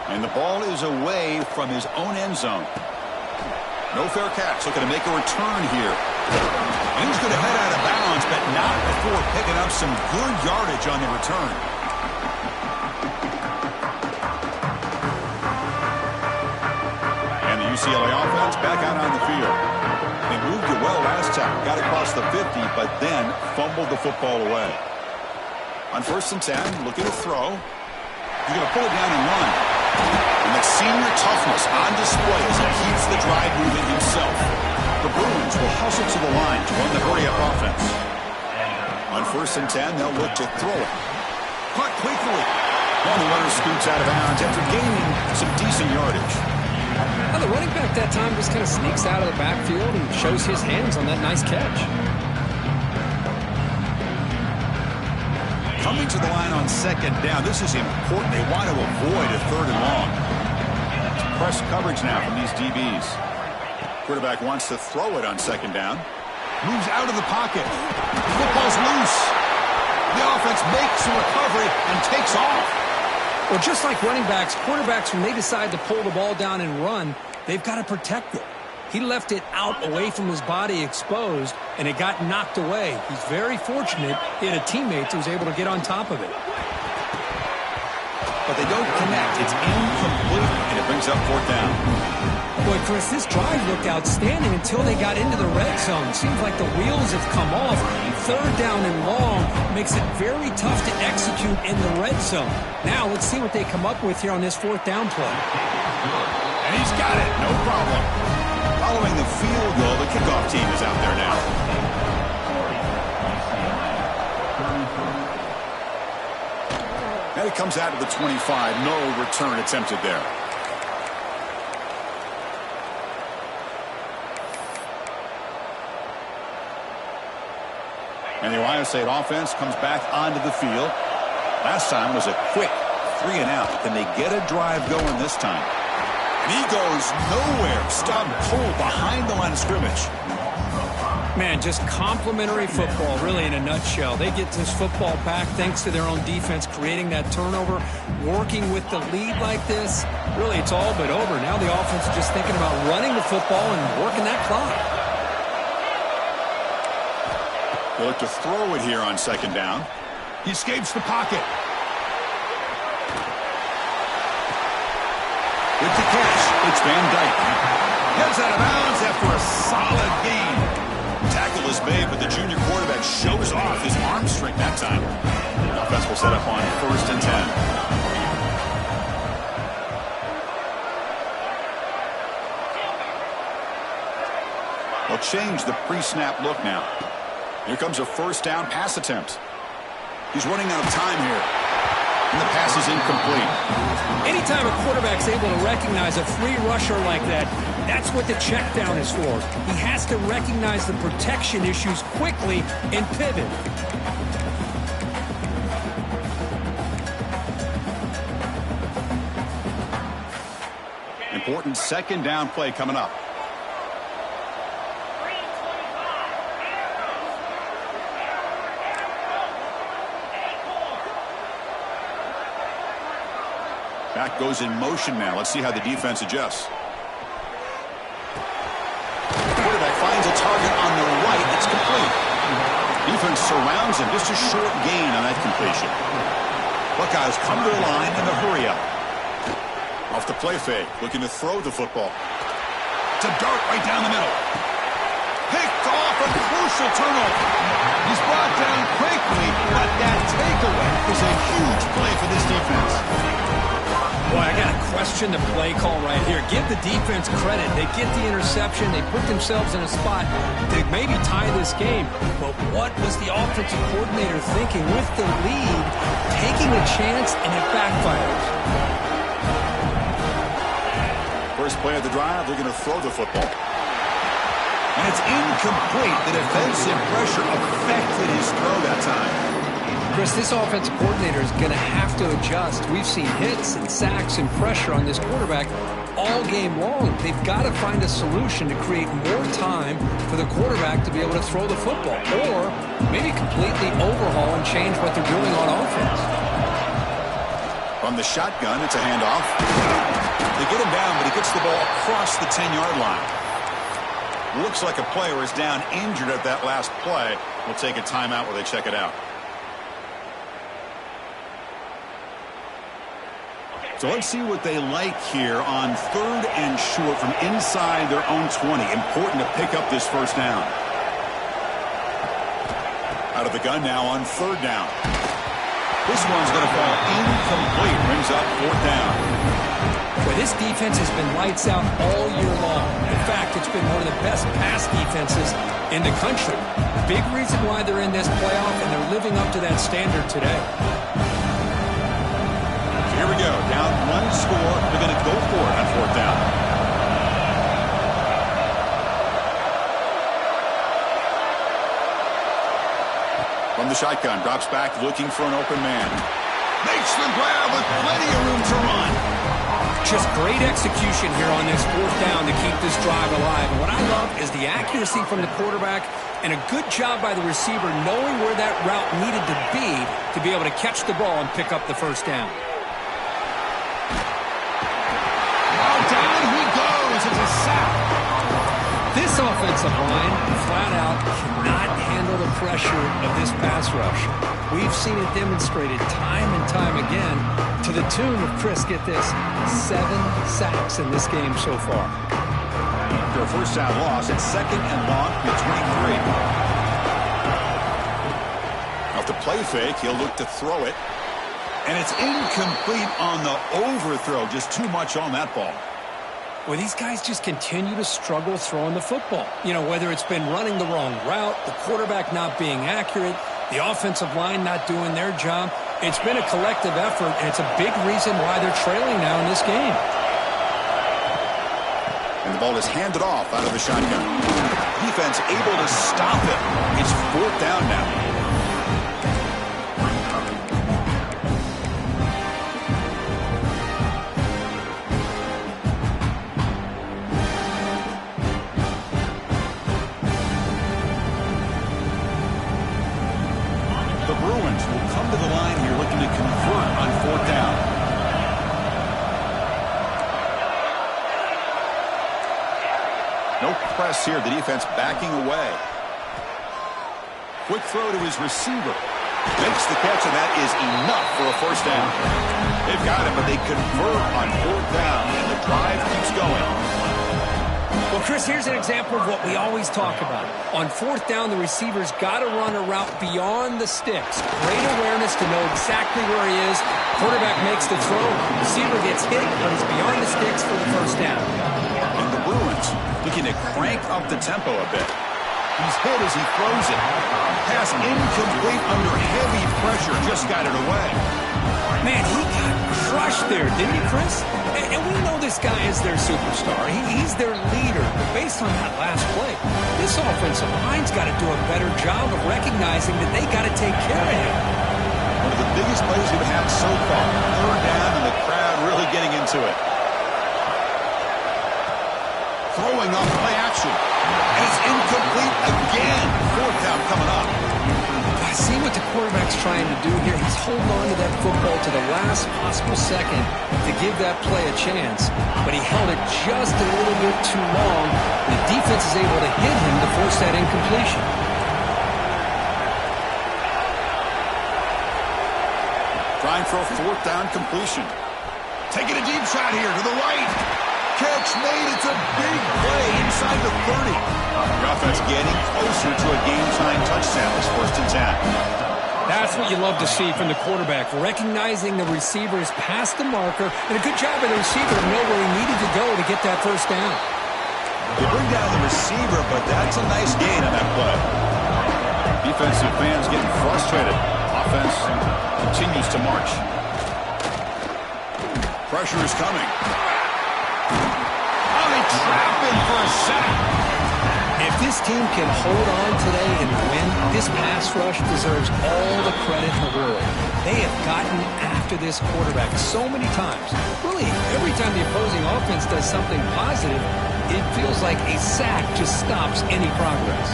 And the ball is away from his own end zone. No fair catch. Looking to make a return here. And he's going to head out of bounds, but not before picking up some good yardage on the return. And the UCLA offense back out on the field. They moved it well last time. Got across the 50, but then fumbled the football away. On 1st and 10, looking to throw. He's going to pull it down and run. And the senior toughness on display as he keeps the drive moving himself. The Bruins will hustle to the line to run the hurry-up offense. On 1st and 10, they'll look to throw it. Caught quickly. Well, the runner scoots out of bounds after gaining some decent yardage. Now, the running back that time just kind of sneaks out of the backfield and shows his hands on that nice catch. Coming to the line on 2nd down. This is important. They want to avoid a 3rd and long. It's press coverage now from these DBs. Quarterback wants to throw it on 2nd down. Moves out of the pocket. The football's loose. The offense makes a recovery and takes off. Well, just like running backs, quarterbacks, when they decide to pull the ball down and run, they've got to protect it. He left it out away from his body exposed, and it got knocked away. He's very fortunate he had a teammate who was able to get on top of it. but they don't connect. It's incomplete, and it brings up fourth down. Boy, Chris, this drive looked outstanding until they got into the red zone. Seems like the wheels have come off. Third down and long makes it very tough to execute in the red zone. Now let's see what they come up with here on this fourth down play. And he's got it, no problem. Following the field goal, the kickoff team is out there now. And it comes out of the 25. No return attempted there. And the Ohio State offense comes back onto the field. Last time was a quick 3 and out. Can they get a drive going this time? And he goes nowhere. Stopped cold behind the line of scrimmage. Man, just complimentary football, really, in a nutshell. They get this football back thanks to their own defense, creating that turnover, working with the lead like this. Really, it's all but over. Now the offense is just thinking about running the football and working that clock. They look to throw it here on second down. He escapes the pocket. With the catch, it's Van Dyke. Gets out of bounds after a solid gain. Tackle is made, but the junior quarterback shows off his arm strength that time. The offense will set up on 1st and 10. They'll change the pre-snap look now. Here comes a first down pass attempt. He's running out of time here. And the pass is incomplete. Anytime a quarterback's able to recognize a free rusher like that, that's what the check down is for. He has to recognize the protection issues quickly and pivot. Important second down play coming up. Back goes in motion now. Let's see how the defense adjusts. Quarterback finds a target on the right. It's complete. Defense surrounds him. Just a short gain on that completion. Buckeyes come to the line in the hurry up. Off the play fake. Looking to throw the football. It's a dart right down the middle. Picked off, a crucial turnover. He's brought down quickly, but that takeaway is a huge play for this defense. Boy, I got to question the play call right here. Give the defense credit. They get the interception. They put themselves in a spot to maybe tie this game. But what was the offensive coordinator thinking with the lead, taking a chance, and it backfires? First play of the drive, they're going to throw the football. And it's incomplete. The defensive pressure affected his throw that time. Chris, this offensive coordinator is going to have to adjust. We've seen hits and sacks and pressure on this quarterback all game long. They've got to find a solution to create more time for the quarterback to be able to throw the football, or maybe completely overhaul and change what they're doing on offense. From the shotgun, it's a handoff. They get him down, but he gets the ball across the 10-yard line. Looks like a player is down injured at that last play. We'll take a timeout while they check it out. So let's see what they like here on 3rd and short from inside their own 20. Important to pick up this first down. Out of the gun now on 3rd down. This one's going to fall incomplete. Brings up 4th down. Well, this defense has been lights out all year long. In fact, it's been one of the best pass defenses in the country. Big reason why they're in this playoff, and they're living up to that standard today. Here we go. Down 1 score. They're going to go for it on 4th down. From the shotgun, drops back, looking for an open man. Makes the grab with plenty of room to run. Just great execution here on this 4th down to keep this drive alive. And what I love is the accuracy from the quarterback and a good job by the receiver knowing where that route needed to be able to catch the ball and pick up the first down. Down he goes. It's a sack. This offensive line, flat out, cannot handle the pressure of this pass rush. We've seen it demonstrated time and time again to the tune of, Chris, get this, 7 sacks in this game so far. After a first down loss, it's 2nd and long from the 23. Off the play fake, he'll look to throw it. And it's incomplete on the overthrow. Just too much on that ball. Well, these guys just continue to struggle throwing the football. You know, whether it's been running the wrong route, the quarterback not being accurate, the offensive line not doing their job. It's been a collective effort, and it's a big reason why they're trailing now in this game. And the ball is handed off out of the shotgun. Defense able to stop it. It's 4th down now. The Bruins will come to the line here looking to convert on 4th down. No press here. The defense backing away. Quick throw to his receiver. Makes the catch, and that is enough for a first down. They've got it, but they convert on 4th down, and the drive keeps going. Well, Chris, here's an example of what we always talk about. On 4th down, the receiver's got to run a route beyond the sticks. Great awareness to know exactly where he is. Quarterback makes the throw. Receiver gets hit, but he's beyond the sticks for the first down. And the Bruins looking to crank up the tempo a bit. He's hit as he throws it. Pass incomplete under heavy pressure. Just got it away. Man, he got crushed there, didn't he, Chris? And we know this guy is their superstar. He's their leader. But based on that last play, this offensive line's got to do a better job of recognizing that they got to take care of him. One of the biggest plays we've had so far. 3rd down, and the crowd really getting into it. Throwing off play action. And it's incomplete again. 4th down coming up. I see what the quarterback's trying to do here. He's holding on to that football to the last possible second to give that play a chance. But he held it just a little bit too long. The defense is able to hit him to force that incompletion. Trying for a 4th down completion. Taking a deep shot here to the right. Catch made. It's a big play inside the 30. The offense getting closer to a game-time touchdown. It's 1st and 10. That's what you love to see from the quarterback, recognizing the receiver is past the marker, and a good job of the receiver to know where he needed to go to get that first down. They bring down the receiver, but that's a nice gain on that play. Defensive fans getting frustrated. Offense continues to march. Pressure is coming. Oh, they trap him for a sack. If this team can hold on today and win, this pass rush deserves all the credit in the world. They have gotten after this quarterback so many times. Really, every time the opposing offense does something positive, it feels like a sack just stops any progress.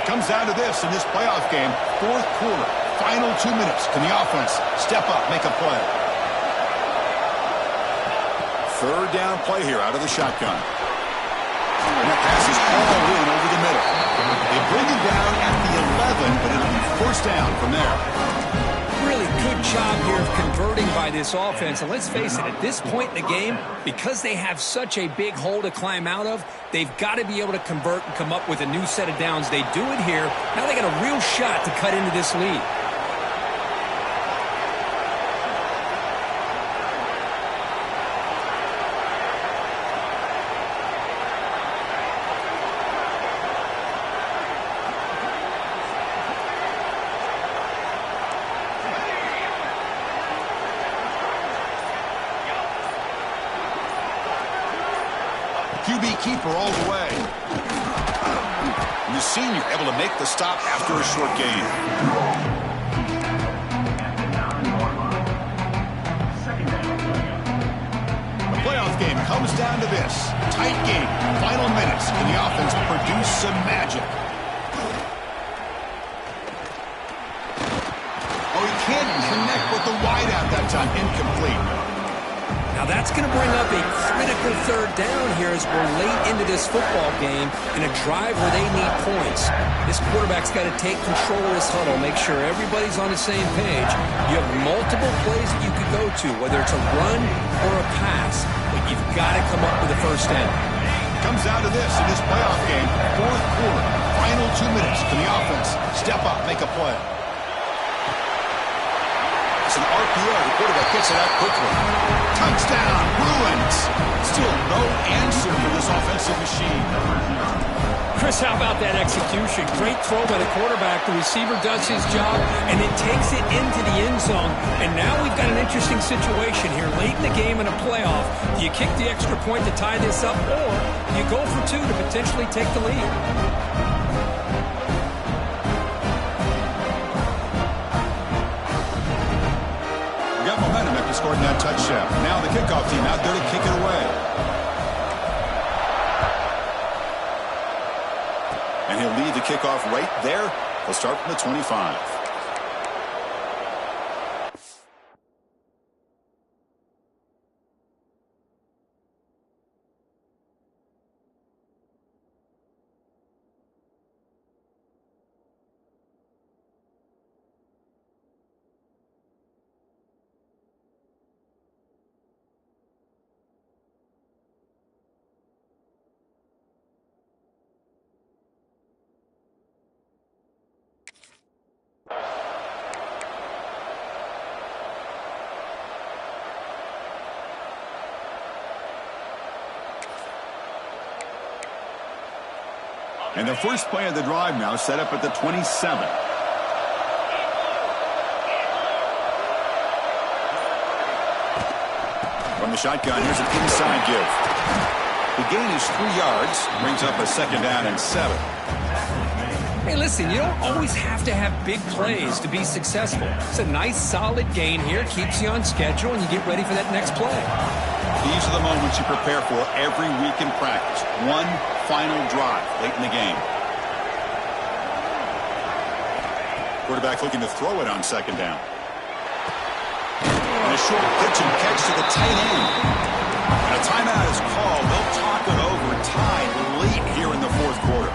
It comes down to this in this playoff game. 4th quarter, final 2 minutes. Can the offense step up, make a play? 3rd down play here out of the shotgun. And that pass is all in over the middle. They bring it down at the 11, but it'll be 1st down from there. Really good job here of converting by this offense. And let's face it, at this point in the game, because they have such a big hole to climb out of, they've got to be able to convert and come up with a new set of downs. They do it here. Now they got a real shot to cut into this lead. QB keeper all the way. And the senior able to make the stop after a short gain. The playoff game comes down to this. Tight game. Final minutes. Can the offense produce some magic? Oh, he can't connect with the wideout that time. Incomplete. Now that's going to bring up a critical third down here as we're late into this football game in a drive where they need points. This quarterback's got to take control of this huddle, make sure everybody's on the same page. You have multiple plays that you could go to, whether it's a run or a pass, but you've got to come up with a first down. Comes down to this in this playoff game. Fourth quarter, final 2 minutes. Can the offense step up, make a play? It's an RPO. The quarterback gets it out quickly. Touchdown, Bruins. Still no answer for this offensive machine. Chris, how about that execution? Great throw by the quarterback. The receiver does his job and then takes it into the end zone. And now we've got an interesting situation here. Late in the game in a playoff, do you kick the extra point to tie this up, or do you go for two to potentially take the lead? We got momentum after scoring that touchdown. Now the kickoff team out there to kick it away. And he'll lead the kickoff right there. He'll start from the 25. And the first play of the drive now set up at the 27. From the shotgun, here's an inside give. The gain is 3 yards, brings up a second down and 7. Hey, listen, you don't always have to have big plays to be successful. It's a nice, solid gain here, keeps you on schedule, and you get ready for that next play. These are the moments you prepare for every week in practice. One final drive late in the game. Quarterback looking to throw it on second down. And a short pitch and catch to the tight end. And a timeout is called. They'll talk it over, tied late here in the fourth quarter.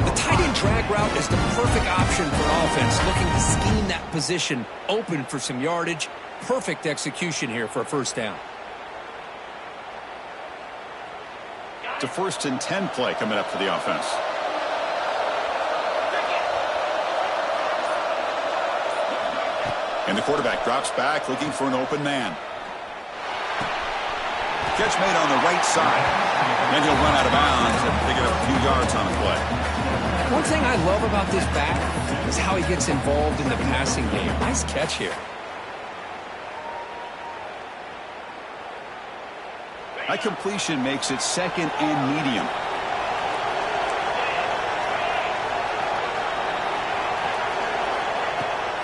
The tight end drag route is the perfect option for offense, looking to scheme that position open for some yardage. Perfect execution here for a first down. It's a 1st and 10 play coming up for the offense. And the quarterback drops back looking for an open man. Catch made on the right side. Then he'll run out of bounds and pick it up a few yards on the play. One thing I love about this back is how he gets involved in the passing game. Nice catch here. That completion makes it 2nd and medium.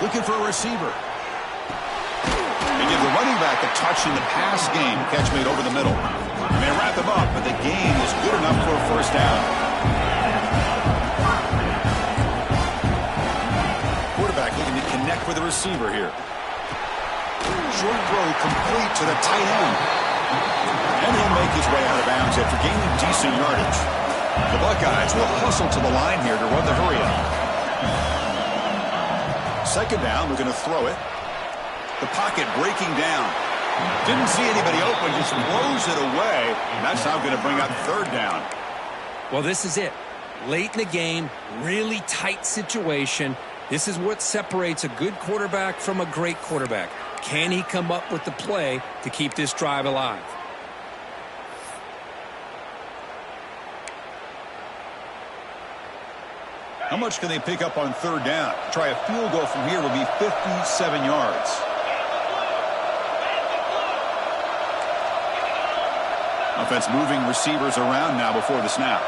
Looking for a receiver. They give the running back a touch in the pass game. Catch made over the middle. And they wrap him up, but the gain is good enough for a first down. Quarterback looking to connect with the receiver here. Short throw complete to the tight end. And he'll make his way out of bounds after gaining decent yardage. The Buckeyes will hustle to the line here to run the hurry up. Second down, we're going to throw it. The pocket breaking down. Didn't see anybody open, just blows it away. And that's now going to bring up third down. Well, this is it. Late in the game, really tight situation. This is what separates a good quarterback from a great quarterback. Can he come up with the play to keep this drive alive? How much can they pick up on third down? Try a field goal from here would be 57 yards. Offense moving receivers around now before the snap.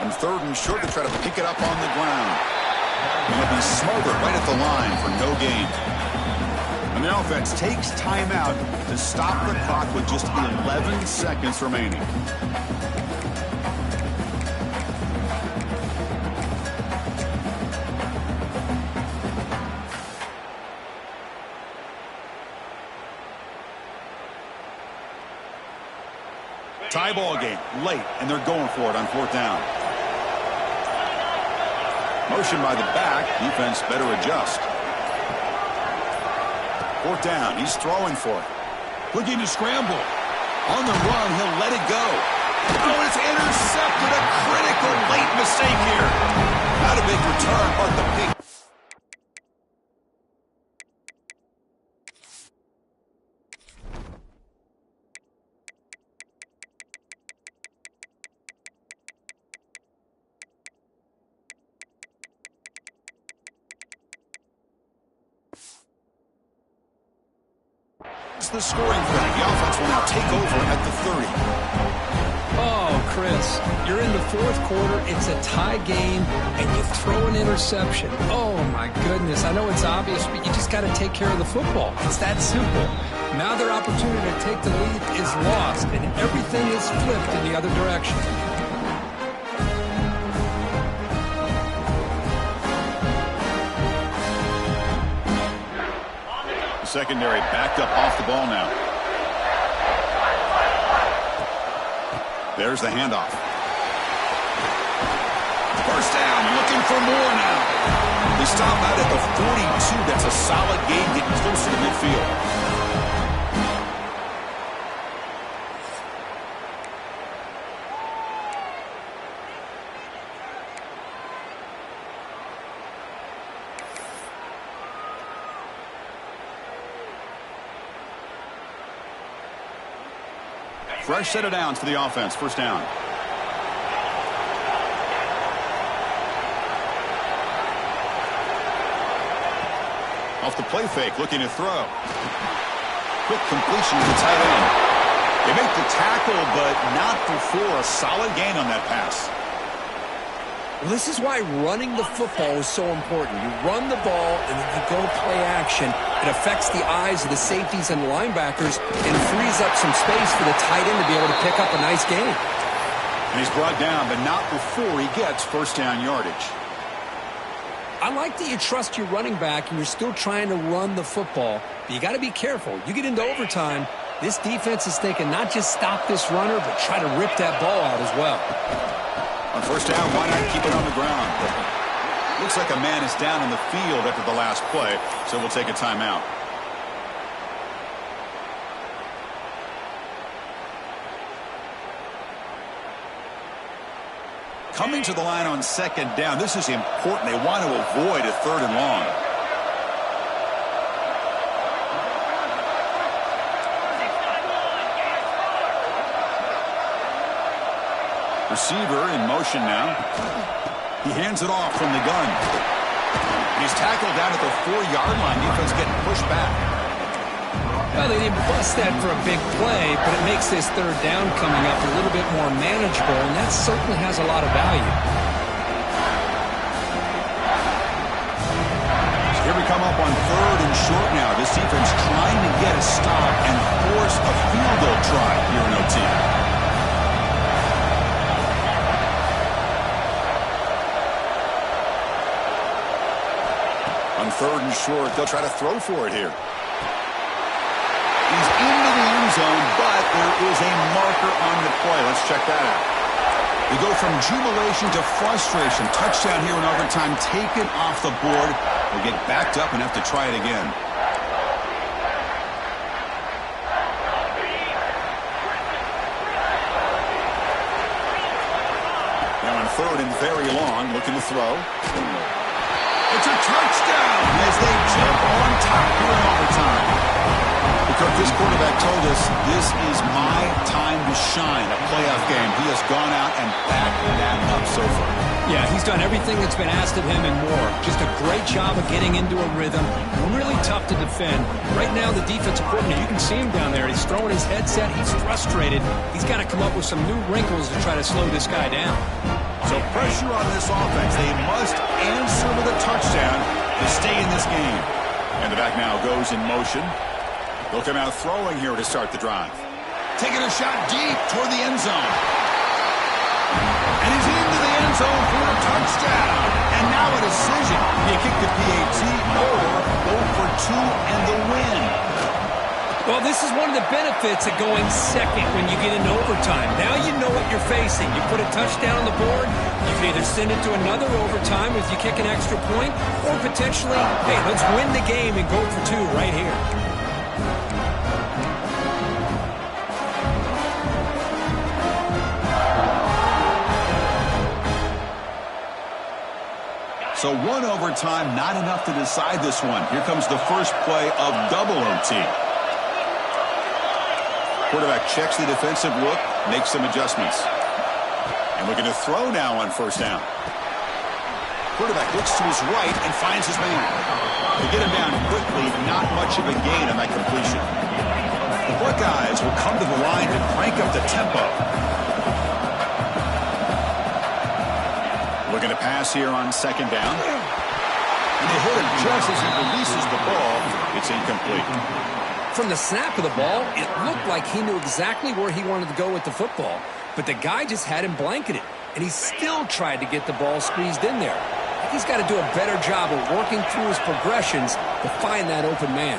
And 3rd and short to try to pick it up on the ground. And he'll be smothered right at the line for no gain. And the offense takes timeout to stop the clock with just 11 seconds remaining. Tie ball game, late, and they're going for it on 4th down. Motion by the back. Defense better adjust. 4th down. He's throwing for it. Looking to scramble. On the run, he'll let it go. Oh, it's intercepted. A critical late mistake here. Not a big return, but the big... the scoring play. The offense will now take over at the 30. Oh, Chris, you're in the 4th quarter. It's a tie game, and you throw an interception. Oh, my goodness. I know it's obvious, but you just got to take care of the football. It's that simple. Now their opportunity to take the lead is lost, and everything is flipped in the other direction. Secondary backed up off the ball now. There's the handoff. First down, looking for more now. They stop out at the 42. That's a solid gain, getting closer to midfield. Fresh set of downs for the offense. First down. Off the play fake, looking to throw. Quick completion to the tight end. They make the tackle, but not before a solid gain on that pass. Well, this is why running the football is so important. You run the ball, and then you go play action. It affects the eyes of the safeties and linebackers and frees up some space for the tight end to be able to pick up a nice gain. And he's brought down, but not before he gets first down yardage. I like that you trust your running back and you're still trying to run the football, but you got to be careful. You get into overtime, this defense is thinking not just stop this runner, but try to rip that ball out as well. On first down, why not keep it on the ground? Looks like a man is down in the field after the last play, so we'll take a timeout. Coming to the line on second down, this is important. They want to avoid a 3rd and long. Receiver in motion now. He hands it off from the gun. He's tackled down at the 4-yard line. Defense getting pushed back. Well, they didn't bust that for a big play, but it makes this 3rd down coming up a little bit more manageable, and that certainly has a lot of value. So here we come up on 3rd and short now. This defense trying to get a stop and force a field goal try here in OT. On 3rd and short, they'll try to throw for it here. He's into the end zone, but there is a marker on the play. Let's check that out. We go from jubilation to frustration. Touchdown here in overtime, taken off the board. We'll get backed up and have to try it again. Now on 3rd and very long, looking to throw. It's a touchdown as they jump on top here in overtime. Because this quarterback told us this is my time to shine, a playoff game. He has gone out and backed that up so far. Yeah, he's done everything that's been asked of him and more. Just a great job of getting into a rhythm. Really tough to defend. Right now, the defensive coordinator, you can see him down there. He's throwing his headset. He's frustrated. He's got to come up with some new wrinkles to try to slow this guy down. So pressure on this offense. They must answer with a touchdown to stay in this game. And the back now goes in motion. They'll come out throwing here to start the drive. Taking a shot deep toward the end zone. And he's into the end zone for a touchdown. And now a decision. You kick the PAT or go for 2 and the win. Well, this is one of the benefits of going second when you get into overtime. Now you know what you're facing. You put a touchdown on the board, you can either send it to another overtime if you kick an extra point, or potentially, hey, let's win the game and go for two right here. So one overtime, not enough to decide this one. Here comes the first play of double OT. Quarterback checks the defensive look, makes some adjustments. And looking to throw now on first down. Quarterback looks to his right and finds his man. They get him down quickly, not much of a gain on that completion. The Buckeyes will come to the line to crank up the tempo. Looking to pass here on second down. And they hit him just as he releases the ball. It's incomplete. From the snap of the ball, it looked like he knew exactly where he wanted to go with the football. But the guy just had him blanketed, and he still tried to get the ball squeezed in there. He's got to do a better job of working through his progressions to find that open man.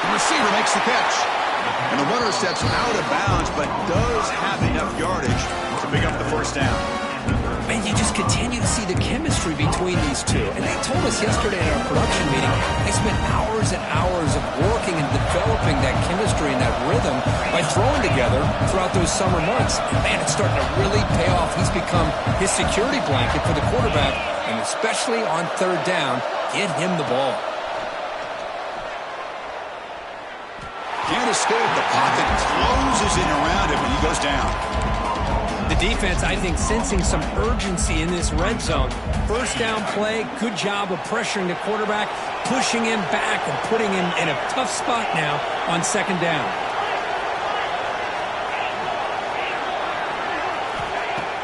The receiver makes the catch. And the runner steps out of bounds, but does have enough yardage to pick up the first down. Man, you just continue to see the chemistry between these two. And they told us yesterday at our production meeting, they spent hours and hours of working and developing that chemistry and that rhythm by throwing together throughout those summer months. And man, it's starting to really pay off. He's become his security blanket for the quarterback, and especially on third down, get him the ball. Can't escape. The pocket closes in around him, and he goes down. The defense, I think, sensing some urgency in this red zone. First down play, good job of pressuring the quarterback, pushing him back and putting him in a tough spot now on second down.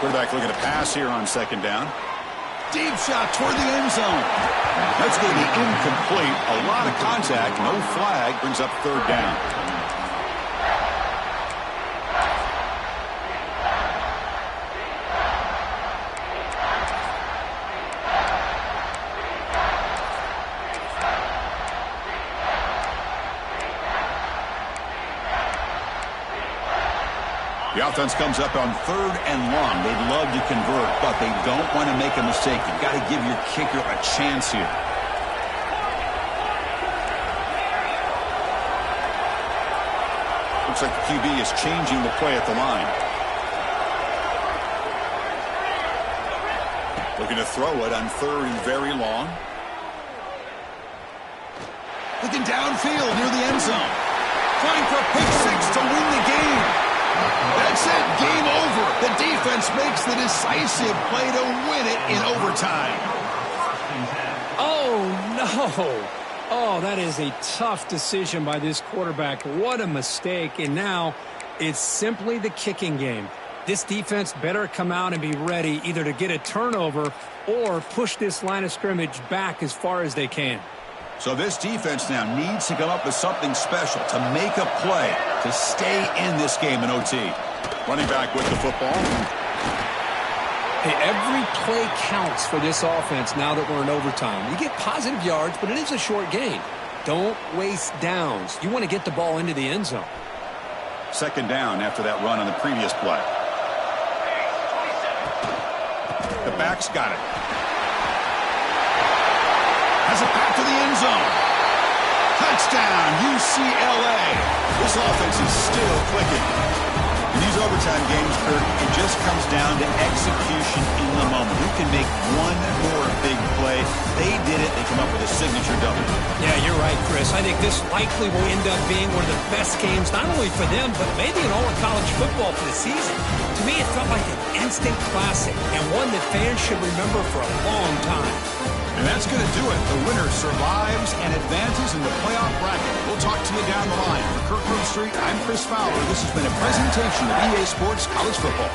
Quarterback looking to pass here on second down. Deep shot toward the end zone. That's going to be incomplete. A lot of contact, no flag, brings up third down. The offense comes up on third and long. They'd love to convert, but they don't want to make a mistake. You've got to give your kicker a chance here. Looks like the QB is changing the play at the line. Looking to throw it on third and very long. Looking downfield near the end zone. Trying for a pick six to win the game. That's it. Game over. The defense makes the decisive play to win it in overtime. Oh, no. Oh, that is a tough decision by this quarterback. What a mistake. And now it's simply the kicking game. This defense better come out and be ready either to get a turnover or push this line of scrimmage back as far as they can. So this defense now needs to come up with something special to make a play to stay in this game in OT. Running back with the football. Hey, every play counts for this offense now that we're in overtime. You get positive yards, but it is a short game. Don't waste downs. You want to get the ball into the end zone. Second down after that run on the previous play. The back's got it. Has it back to the end zone. Touchdown, UCLA. This offense is still clicking. In these overtime games, Kurt, it just comes down to execution in the moment. Who can make one more big play? They did it. They come up with a signature double. Yeah, you're right, Chris. I think this likely will end up being one of the best games, not only for them, but maybe in all of college football for the season. To me, it felt like an instant classic and one that fans should remember for a long time. And that's going to do it. The winner survives and advances in the playoff bracket. We'll talk to you down the line. For Kirk Street, I'm Chris Fowler. This has been a presentation of EA Sports College Football.